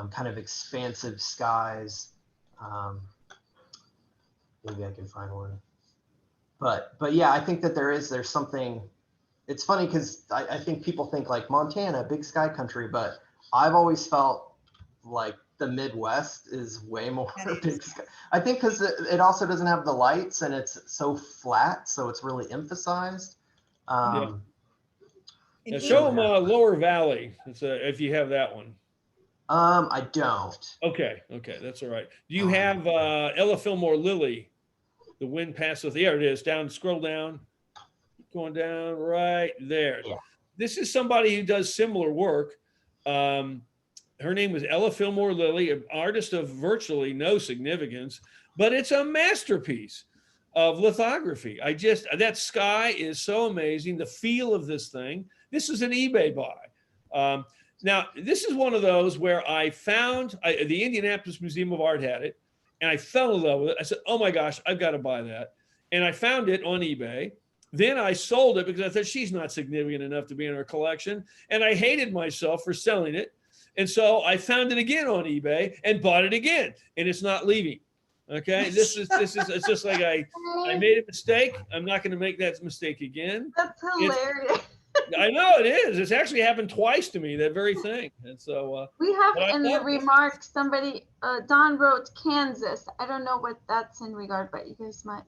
kind of expansive skies. Maybe I can find one. But yeah, I think that there's something. It's funny because I think people think like Montana, big sky country, but I've always felt like the Midwest is way more big sky. I think because it also doesn't have the lights and it's so flat, so it's really emphasized. Now show them Lower Valley. If you have that one. I don't. Okay, that's all right. Do you have Ella Fillmore Lily? The Wind Passeth. There it is. Scroll down. Keep going down right there. Yeah. This is somebody who does similar work. Her name was Ella Fillmore Lily, an artist of virtually no significance, but it's a masterpiece of lithography. That sky is so amazing. The feel of this thing. This is an eBay buy. Now, this is one of those where I found, the Indianapolis Museum of Art had it, and I fell in love with it. I said, oh my gosh, I've got to buy that. And I found it on eBay. Then I sold it because I thought she's not significant enough to be in our collection. And I hated myself for selling it. And so I found it again on eBay and bought it again. And it's not leaving. Okay. It's just like I made a mistake. I'm not going to make that mistake again. That's hilarious. I know it is. It's actually happened twice to me, that very thing. And so we have in the remarks, somebody, Don wrote Kansas. I don't know what that's in regard, but you guys might,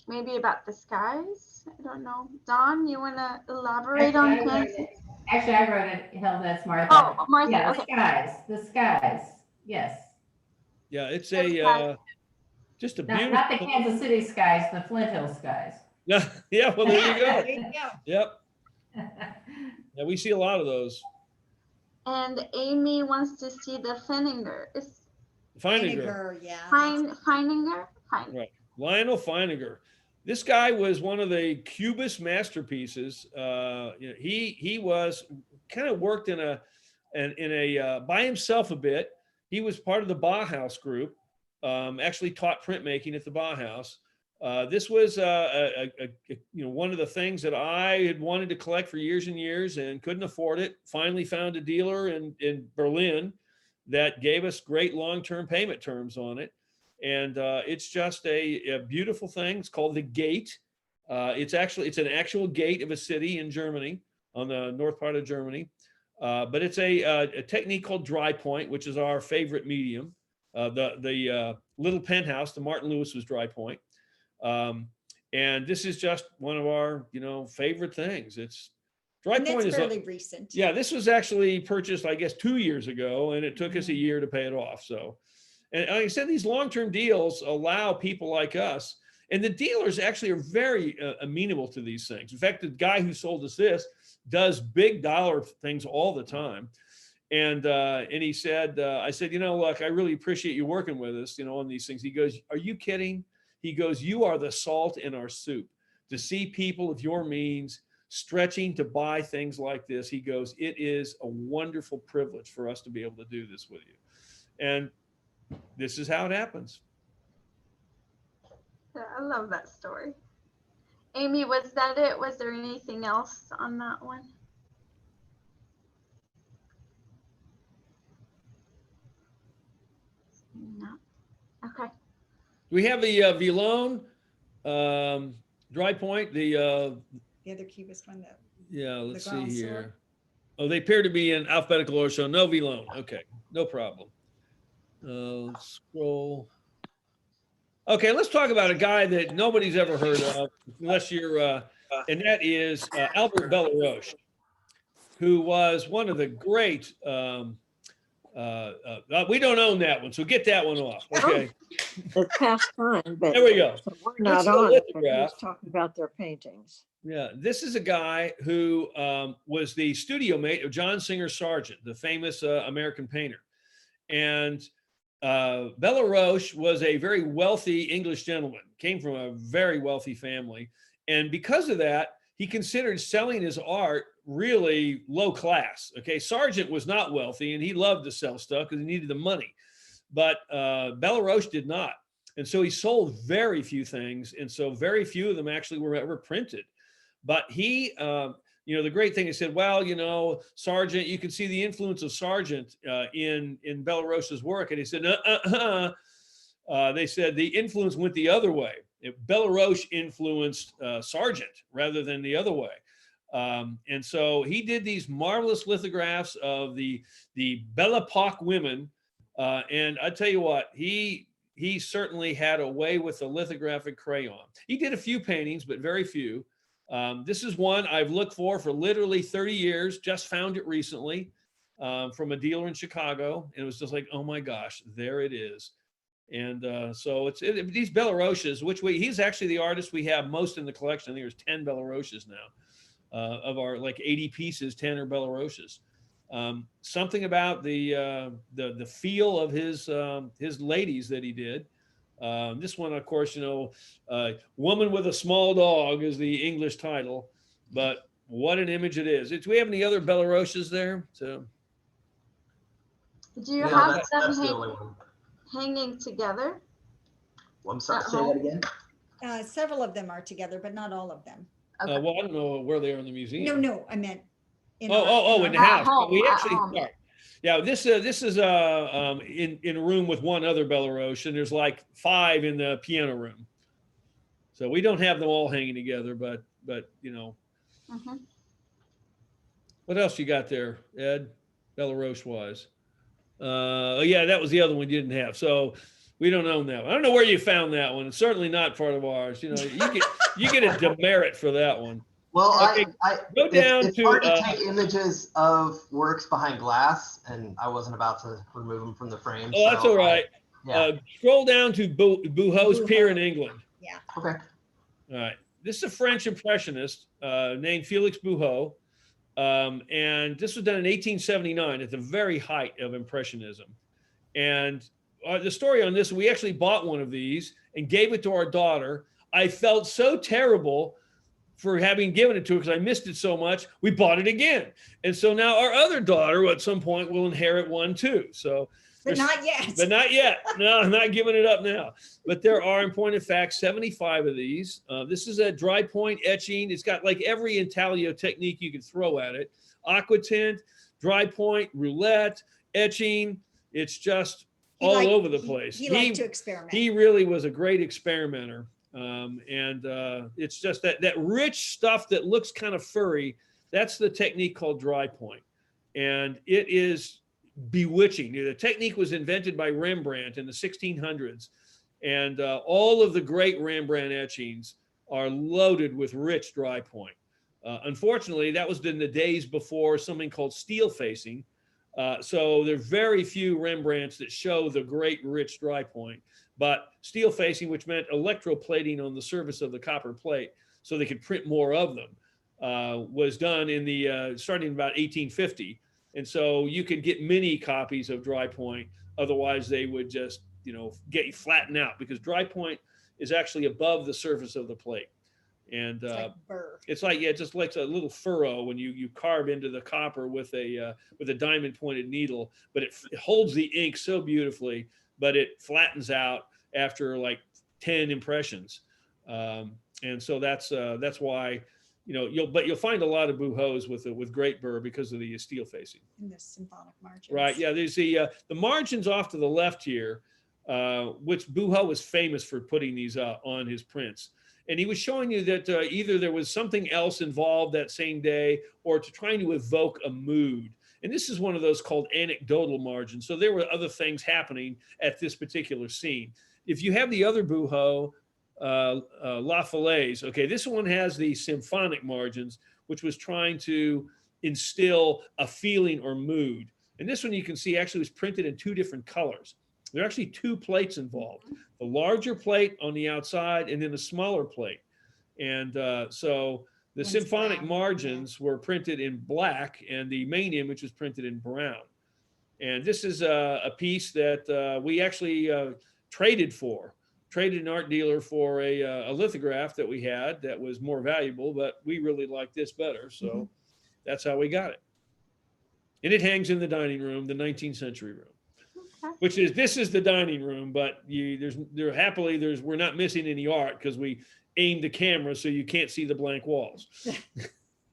maybe about the skies. I don't know. Don, you want to elaborate on Kansas? Actually, I wrote it, Hill, that's Martha. Oh, Martha, yeah, okay. The skies, yes. Yeah, it's just a beautiful. Not the Kansas City skies, the Flint Hill skies. Yeah, well, there you go. There you go. Yep. Yeah, we see a lot of those. And Amy wants to see the Feininger. Feininger. Yeah. Feininger? Right. Lionel Feininger. This guy was one of the Cubist masterpieces. He was kind of worked in a by himself a bit. He was part of the Bauhaus group. Actually taught printmaking at the Bauhaus. This was one of the things that I had wanted to collect for years and years and couldn't afford it. Finally found a dealer in Berlin that gave us great long-term payment terms on it. And it's just a beautiful thing. It's called the Gate. It's an actual gate of a city in Germany, on the north part of Germany. But it's a technique called dry point, which is our favorite medium. The little penthouse, the Martin Lewis was dry point. And this is just one of our, favorite things. It's dry point is fairly recent. Yeah, this was actually purchased, I guess, 2 years ago, and it took us a year to pay it off. So, And like I said, these long-term deals allow people like us, and the dealers actually are very amenable to these things. In fact, the guy who sold us this does big dollar things all the time. And he said, I said, look, I really appreciate you working with us, on these things. He goes, are you kidding? He goes, you are the salt in our soup. To see people of your means stretching to buy things like this, he goes, it is a wonderful privilege for us to be able to do this with you. And this is how it happens. Yeah, I love that story. Amy, was that it? Was there anything else on that one? No. Okay. We have the Vlone dry point. The other cubist one, that yeah, let's see ground here. sword. Oh, they appear to be in alphabetical order, so no Vlone. Okay, no problem. Let's scroll. Okay, let's talk about a guy that nobody's ever heard of, unless you're, and that is Albert Bellaroche, who was one of the great. We don't own that one, so get that one off. Okay. It's past time, but There we go. so we're not This is a on it, but lithograph. who's talking about their paintings? Yeah, this is a guy who was the studio mate of John Singer Sargent, the famous American painter. And Bellaroche was a very wealthy English gentleman, came from a very wealthy family. And because of that, he considered selling his art really low class. Okay, Sargent was not wealthy and he loved to sell stuff because he needed the money. But Bellaroche did not. And so he sold very few things. And so very few of them actually were ever printed. But he, the great thing is said, well, Sargent, you can see the influence of Sargent in Bellaroche's work. And he said, they said the influence went the other way. Bellaroche influenced Sargent rather than the other way. And so he did these marvelous lithographs of the Belle Epoque women. And I tell you what, he certainly had a way with the lithographic crayon. He did a few paintings, but very few. This is one I've looked for literally 30 years, just found it recently from a dealer in Chicago. And it was just like, oh my gosh, there it is. And so these Bellaroches, he's actually the artist we have most in the collection. I think there's 10 Bellaroches now. Of our 80 pieces, 10 are Bellaroches. Something about the feel of his ladies that he did. This one, of course, Woman with a Small Dog is the English title, but what an image it is. Do we have any other Bellaroches there? So, Do you have them hanging together? Well, I'm sorry, say that again. Several of them are together, but not all of them. Okay. well, I don't know where they are in the museum. No, I meant. In the house. Home, We actually, home. yeah, this is in a room with one other Bellaroche, and there's like 5 in the piano room. So we don't have them all hanging together, but Mm-hmm. What else you got there, Ed? Bellaroche wise. Yeah, that was the other one you didn't have. So we don't own that one. I don't know where you found that one. It's certainly not part of ours. You get a demerit for that one. Well, okay, go down it's to hard to take images of works behind glass, and I wasn't about to remove them from the frame. Oh, that's all right. Yeah. Scroll down to Bouhot's Pier in England. Yeah. Okay. All right. This is a French impressionist named Felix Bouhot. And this was done in 1879 at the very height of Impressionism. And the story on this, we actually bought one of these and gave it to our daughter. I felt so terrible for having given it to her because I missed it so much. We bought it again. And so now our other daughter at some point will inherit one too. So, but not yet. But not yet. No, I'm not giving it up now. But there are, in point of fact, 75 of these. This is a dry point etching. It's got like every intaglio technique you can throw at it. Aquatint, dry point, roulette, etching. It's just all over the place. He liked to experiment. He really was a great experimenter. It's just that rich stuff that looks kind of furry. That's the technique called dry point. And it is bewitching. The technique was invented by Rembrandt in the 1600s. And all of the great Rembrandt etchings are loaded with rich dry point. Unfortunately, that was in the days before something called steel facing, So there are very few Rembrandts that show the great rich dry point, but steel facing, which meant electroplating on the surface of the copper plate so they could print more of them, was done in the starting in about 1850. And so you could get many copies of dry point. Otherwise they would just, get you flattened out, because dry point is actually above the surface of the plate. And It's like burr. it's like, yeah, just like a little furrow when you carve into the copper with a diamond pointed needle, but it holds the ink so beautifully, but it flattens out after like 10 impressions. And so that's why, you'll find a lot of buhos with great burr because of the steel facing. And the symphonic margins. Right. Yeah. There's the margins off to the left here, which Buho was famous for putting these on his prints. And he was showing you that either there was something else involved that same day, or to trying to evoke a mood. And this is one of those called anecdotal margins. So there were other things happening at this particular scene. If you have the other Buho, La Falaise, okay, this one has the symphonic margins, which was trying to instill a feeling or mood. And this one you can see actually was printed in 2 different colors. There are actually 2 plates involved, the larger plate on the outside and then a smaller plate. And so the One's symphonic brown, margins were printed in black, and the main image was printed in brown. And this is a piece that we actually traded an art dealer for a lithograph that we had that was more valuable, but we really liked this better. So that's how we got it. And it hangs in the dining room, the 19th century room. This is the dining room, but we're not missing any art because we aimed the camera so you can't see the blank walls.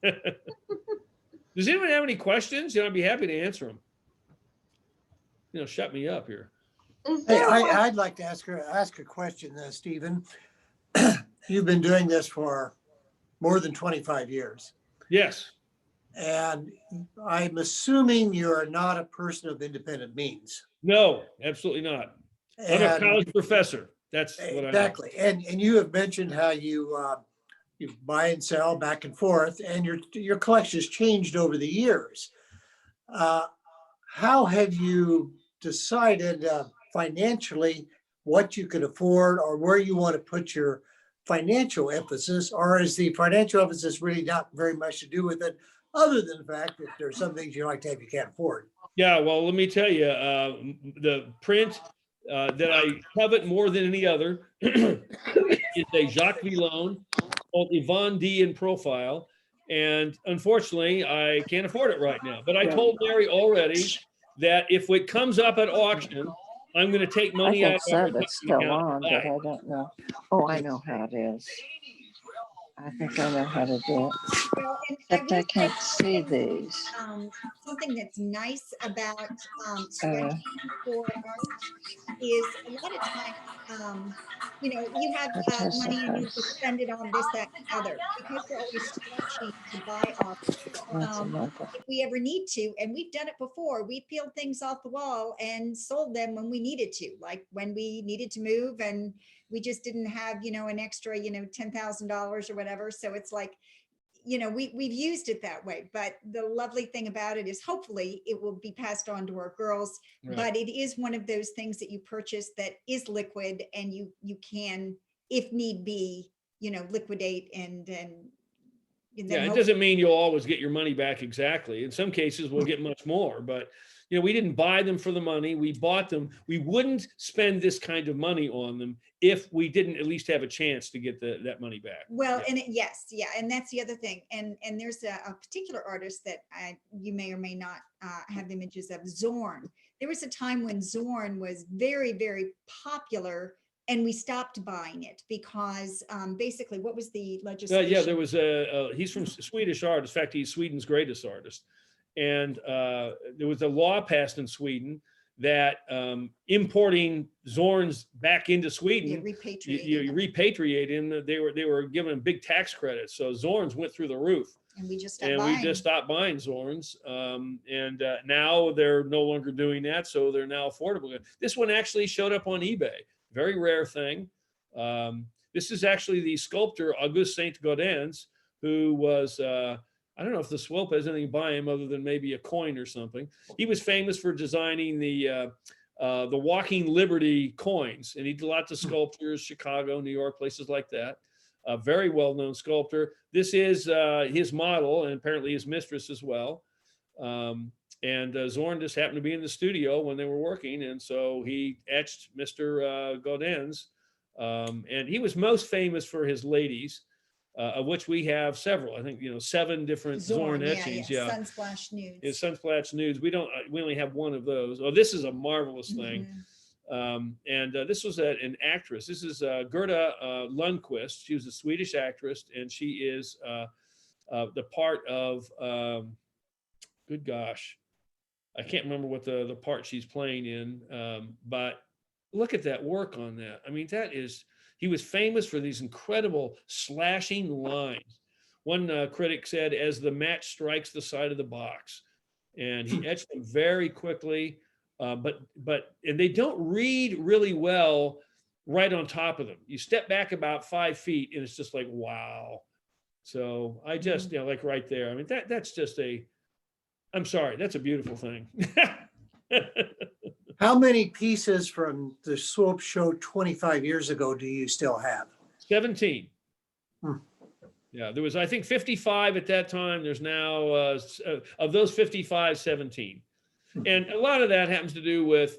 Does anyone have any questions? I'd be happy to answer them. Shut me up here. Hey, I'd like to ask a question, Stephen. You've been doing this for more than 25 years. Yes. And I'm assuming you're not a person of independent means. No, absolutely not. I'm a college professor. That's what exactly. And you have mentioned how you buy and sell back and forth, and your collection has changed over the years. How have you decided financially what you could afford, or where you want to put your financial emphasis, or is the financial emphasis really not very much to do with it, other than the fact that there's some things you like to have you can't afford? Yeah, well, let me tell you, the print that I covet more than any other is a Jacques Villon called Yvonne D in profile. And unfortunately, I can't afford it right now. But I told Mary already that if it comes up at auction, I'm going to take money out of our it's still on, but I don't know. Oh, I know how it is. I think I know how to do it. Well, Except I can't see these. Something that's nice about sweating for art is a lot of times, you have money and you just spend it on this, that, and other. Because we're always stretching to buy art, if we ever need to, and we've done it before, we peeled things off the wall and sold them when we needed to, like when we needed to move and we just didn't have, an extra, $10,000 or whatever. So it's like, we've used it that way. But the lovely thing about it is hopefully it will be passed on to our girls. Right. But it is one of those things that you purchase that is liquid, and you can, if need be, liquidate and yeah, it doesn't mean you'll always get your money back exactly. In some cases, we'll get much more, but we didn't buy them for the money. We bought them. We wouldn't spend this kind of money on them if we didn't at least have a chance to get that money back. Well, and and that's the other thing. And there's a particular artist that you may or may not have images of, Zorn. There was a time when Zorn was very, very popular, and we stopped buying it because basically, what was the legislation? Yeah, there was he's from Swedish artist. In fact, he's Sweden's greatest artist. And there was a law passed in Sweden that importing Zorns back into Sweden, you repatriate him. They were given a big tax credit. So Zorns went through the roof. And we just stopped buying Zorns. And now they're no longer doing that. So they're now affordable. This one actually showed up on eBay. Very rare thing. This is actually the sculptor Auguste Saint-Gaudens, who was I don't know if the Swope has anything by him other than maybe a coin or something. He was famous for designing the Walking Liberty coins, and he did lots of sculptures, Chicago, New York, places like that. A very well-known sculptor. This is his model, and apparently his mistress as well. And Zorn just happened to be in the studio when they were working, and so he etched Mr. Gaudens. And he was most famous for his ladies, of which we have several. I think 7 different Zorn etchings. Yeah, Sunsplash nudes. His Sunsplash nudes. We only have one of those. Oh, this is a marvelous thing. And this was an actress. This is Gerda Lundquist. She was a Swedish actress, and she is the part of. Good gosh, I can't remember what the part she's playing in. But look at that work on that. I mean, he was famous for these incredible slashing lines. One critic said, "As the match strikes the side of the box," and he etched them very quickly. But they don't read really well right on top of them. You step back about 5 feet and it's just like, wow. So I just, like right there. I mean, that's just I'm sorry, that's a beautiful thing. How many pieces from the Swope show 25 years ago do you still have? 17. Yeah, there was, I think, 55 at that time. There's now, of those 55, 17. And a lot of that happens to do with,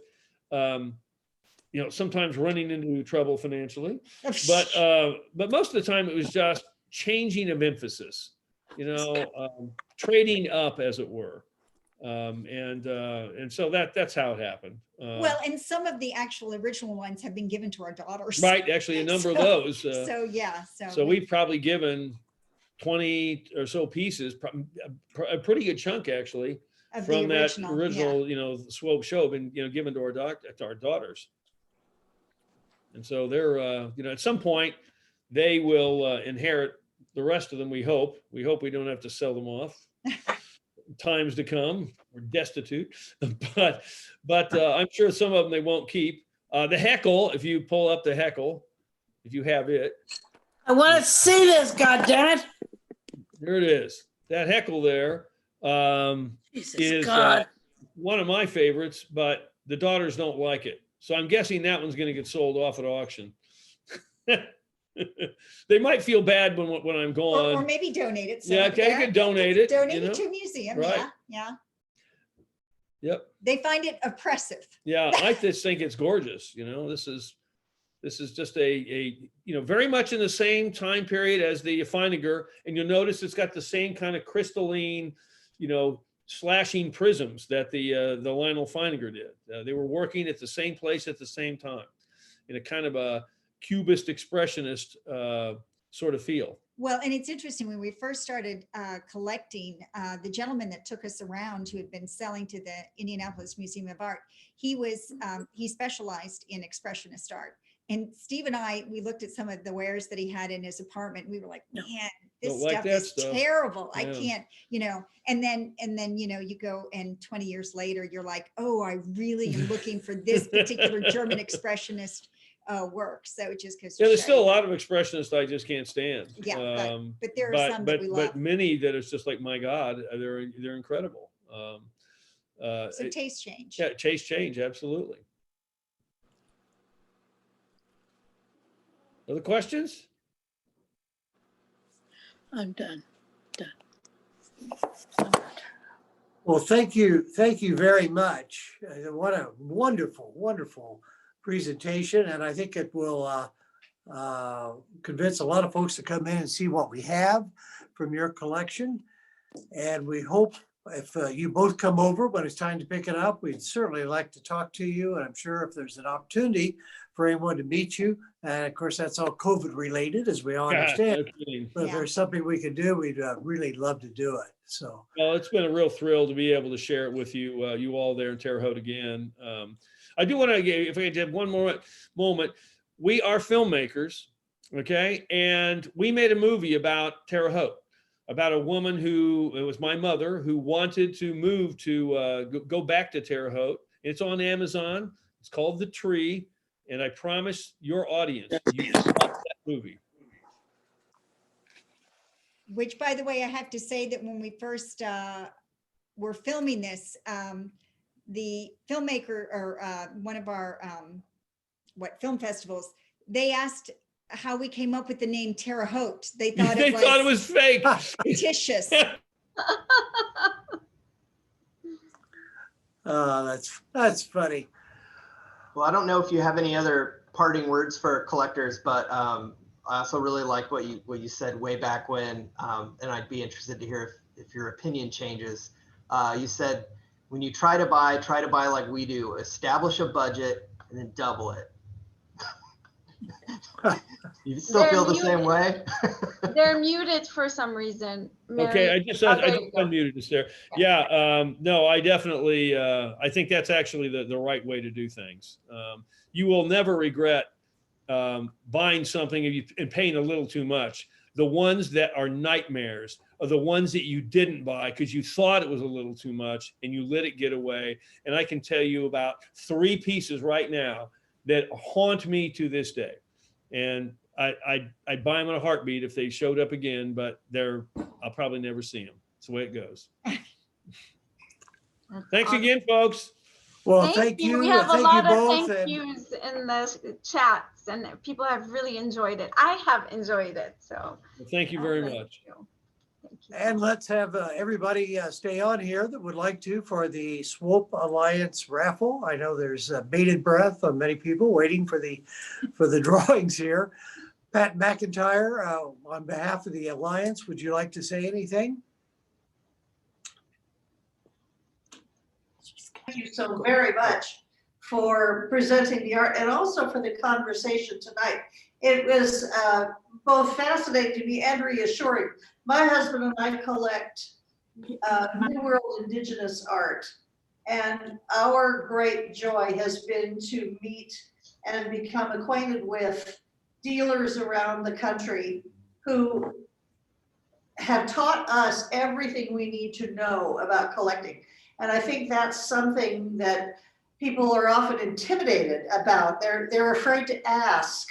sometimes running into trouble financially, but most of the time it was just changing of emphasis, trading up, as it were. And so that's how it happened. Well, and some of the actual original ones have been given to our daughters. Right, actually, a number of those. So we've probably given 20 or so pieces, a pretty good chunk actually, from that original, Swope show, been given to our daughters. And so they're at some point they will inherit the rest of them. We hope we don't have to sell them off. Times to come, we're destitute, but I'm sure some of them they won't keep. The Heckle, if you pull up the Heckle, if you have it, I want to see this. God damn it! There it is. That Heckle there. Is one of my favorites, but the daughters don't like it. So I'm guessing that one's going to get sold off at auction. They might feel bad when I'm gone. Or maybe donate it. Yeah, okay, you could donate it. Donate it to a museum. Right. Yeah. Yep. They find it oppressive. Yeah, I just think it's gorgeous. This is just a very much in the same time period as the Feiniger, and you'll notice it's got the same kind of crystalline, slashing prisms that the Lionel Feiniger did. They were working at the same place at the same time, in a kind of a Cubist expressionist sort of feel. Well, and it's interesting, when we first started collecting, the gentleman that took us around, who had been selling to the Indianapolis Museum of Art, he specialized in expressionist art. And Steve and I, we looked at some of the wares that he had in his apartment. And we were like, man, this stuff is terrible. Yeah. I can't, and then, you go and 20 years later, you're like, oh, I really am looking for this particular German expressionist work. So just because there's still a lot of expressionists I just can't stand. Yeah, but there are some that we love. But many that it's just like, my God, they're incredible. So taste change. Yeah, taste change, absolutely. Other questions? I'm done. Well, thank you very much. What a wonderful presentation, and I think it will convince a lot of folks to come in and see what we have from your collection. And we hope if you both come over when it's time to pick it up, we'd certainly like to talk to you. And I'm sure if there's an opportunity for anyone to meet you, and of course that's all COVID related, as we all understand. But if there's something we can do, we'd really love to do it. So, well, it's been a real thrill to be able to share it with you, you all there in Terre Haute again. I do want to, if I could have one more moment, we are filmmakers, okay? And we made a movie about Terre Haute, about a woman it was my mother, who wanted to move to go back to Terre Haute. It's on Amazon. It's called The Tree. And I promise your audience, you will love that movie. which by the way, I have to say that when we first were filming this, the filmmaker or one of our film festivals, they asked how we came up with the name Terre Haute. They thought They thought it was fake. fictitious. Oh, that's funny. Well, I don't know if you have any other parting words for collectors, but I also really like what you said way back when, and I'd be interested to hear if your opinion changes. You said when you try to buy like we do, establish a budget and then double it. You still feel the same way? They're muted for some reason. Okay, Mary. I just Oh, there you go. unmuted us there. Yeah, no, I definitely, I think that's actually the right way to do things. You will never regret buying something and paying a little too much. The ones that are nightmares are the ones that you didn't buy because you thought it was a little too much and you let it get away. And I can tell you about 3 pieces right now that haunt me to this day. And I'd buy them in a heartbeat if they showed up again, but I'll probably never see them. That's the way it goes. Thanks again, folks. Well, thank you. We have a Thank lot you of both. thank yous in the chats, and people have really enjoyed it. I have enjoyed it. So Well, thank you very much. Thank you. And let's have everybody stay on here that would like to for the Swope Alliance raffle. I know there's bated breath on many people waiting for the drawings here. Pat McIntyre, on behalf of the Alliance, would you like to say anything? Thank you so very much for presenting the art and also for the conversation tonight. It was both fascinating to me and reassuring. My husband and I collect New World Indigenous art, and our great joy has been to meet and become acquainted with dealers around the country who have taught us everything we need to know about collecting. And I think that's something that people are often intimidated about. They're afraid to ask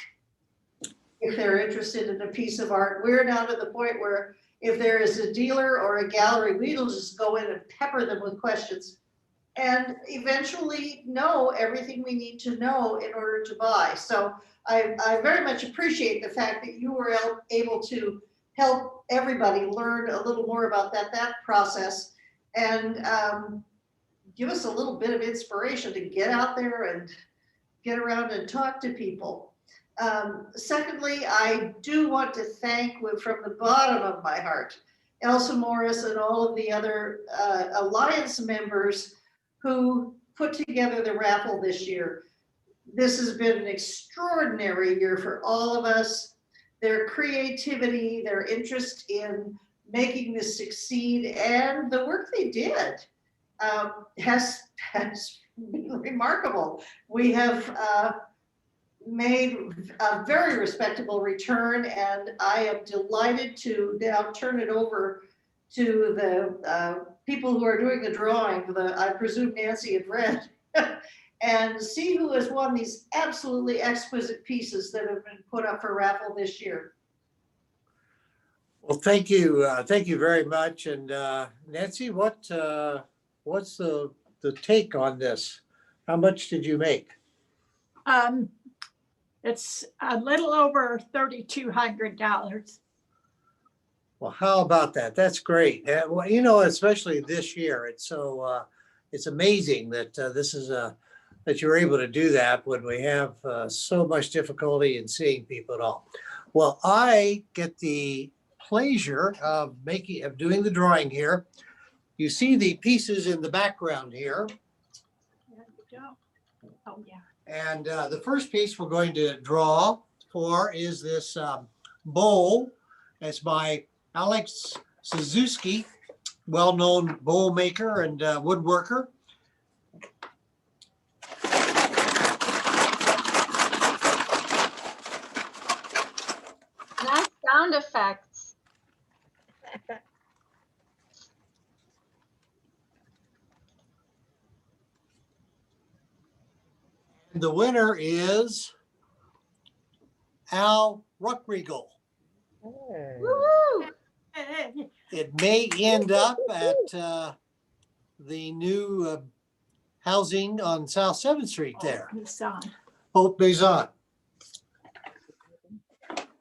if they're interested in a piece of art. We're now to the point where if there is a dealer or a gallery, we'll just go in and pepper them with questions and eventually know everything we need to know in order to buy. So I very much appreciate the fact that you were able to help everybody learn a little more about that process and give us a little bit of inspiration to get out there and get around and talk to people. Secondly, I do want to thank from the bottom of my heart, Elsa Morris and all of the other Alliance members who put together the raffle this year. This has been an extraordinary year for all of us. Their creativity, their interest in making this succeed, and the work they did has been remarkable. We have made a very respectable return, and I am delighted to now turn it over to the people who are doing the drawing, I presume Nancy and Fred, and see who has won these absolutely exquisite pieces that have been put up for raffle this year. Well, thank you very much. And Nancy, what's the take on this? How much did you make? It's a little over $3,200. Well, how about that? That's great. Well, you know, especially this year, it's so it's amazing that this is that you're able to do that when we have so much difficulty in seeing people at all. Well, I get the pleasure of doing the drawing here. You see the pieces in the background here. There we go. Oh, yeah. And the first piece we're going to draw for is this bowl. It's by Alex Suzuki, well-known bowl maker and woodworker. Nice sound effects. And the winner is Al Ruckriegel. Woo! It may end up at the new housing on South 7th Street there. Hope Maison.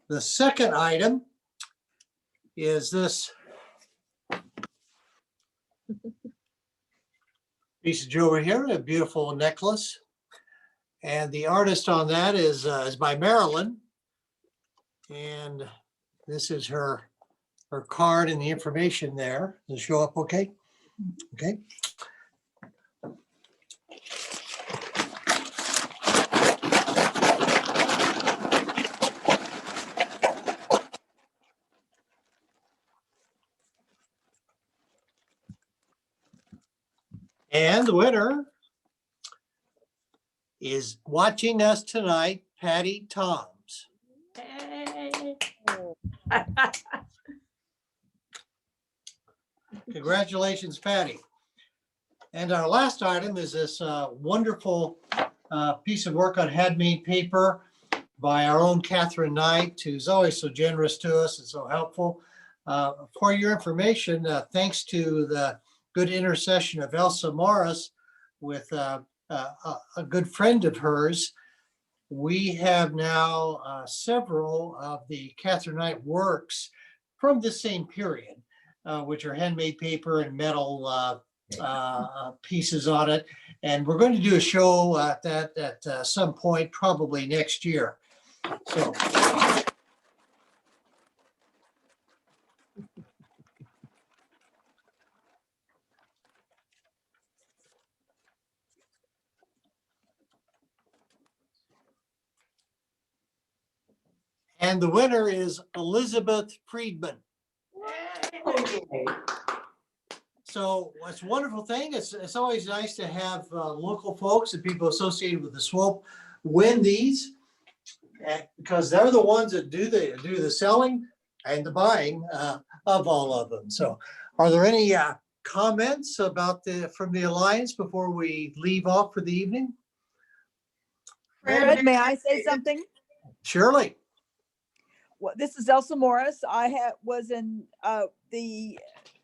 The second item is this piece of jewelry here, a beautiful necklace. And the artist on that is by Marilyn. And this is her card and the information there. Does it show up okay? Okay. And the winner is watching us tonight, Patty Toms. Congratulations, Patty. And our last item is this wonderful piece of work on handmade paper by our own Catherine Knight, who's always so generous to us and so helpful. For your information, thanks to the good intercession of Elsa Morris with a good friend of hers, we have now several of the Catherine Knight works from the same period, which are handmade paper and metal pieces on it. And we're going to do a show at that at some point, probably next year. So. And the winner is Elizabeth Friedman. So what's a wonderful thing, it's always nice to have local folks and people associated with the Swope win these, because they're the ones that do the selling and the buying of all of them. So are there any comments from the Alliance before we leave off for the evening? Fred, may I say something? Surely. Well, this is Elsa Morris. I was in the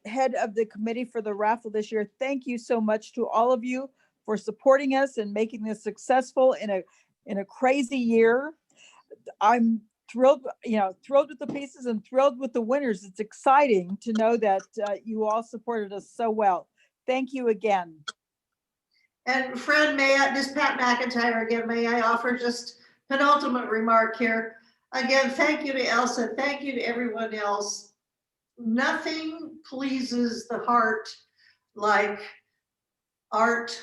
head of the committee for the raffle this year. Thank you so much to all of you for supporting us and making this successful in a crazy year. I'm thrilled, thrilled with the pieces and thrilled with the winners. It's exciting to know that you all supported us so well. Thank you again. And Fred, this is Pat McIntyre again, may I offer just penultimate remark here? Again, thank you to Elsa. Thank you to everyone else. Nothing pleases the heart like art.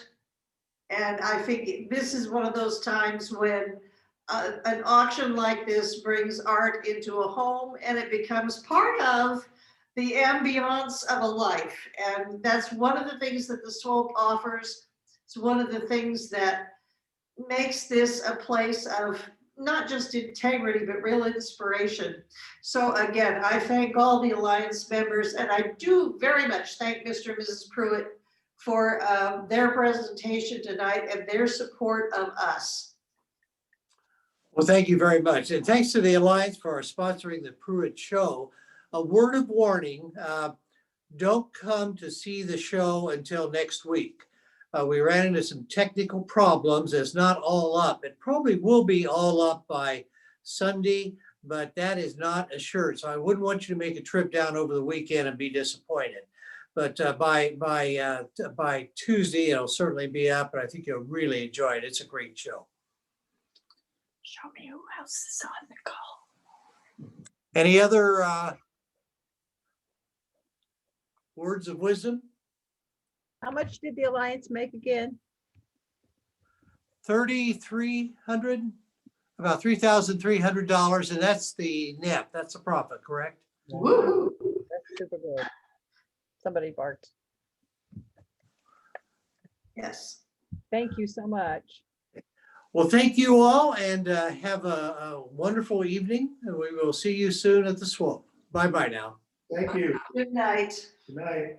And I think this is one of those times when an auction like this brings art into a home and it becomes part of the ambiance of a life. And that's one of the things that the Swope offers. It's one of the things that makes this a place of not just integrity, but real inspiration. So again, I thank all the Alliance members, and I do very much thank Mr. and Mrs. Pruitt for their presentation tonight and their support of us. Well, thank you very much. And thanks to the Alliance for sponsoring the Pruitt Show. A word of warning, don't come to see the show until next week. We ran into some technical problems. It's not all up. It probably will be all up by Sunday, but that is not assured. So I wouldn't want you to make a trip down over the weekend and be disappointed. But by Tuesday, it'll certainly be up, and I think you'll really enjoy it. It's a great show. Show me who else is on the call. Any other words of wisdom? How much did the Alliance make again? 3,300, about $3,300, and that's the net. That's the profit, correct? Woohoo! That's super good. Somebody barked. Yes. Thank you so much. Well, thank you all, and have a wonderful evening, and we will see you soon at the Swope. Bye-bye now. Thank you. Good night. Good night.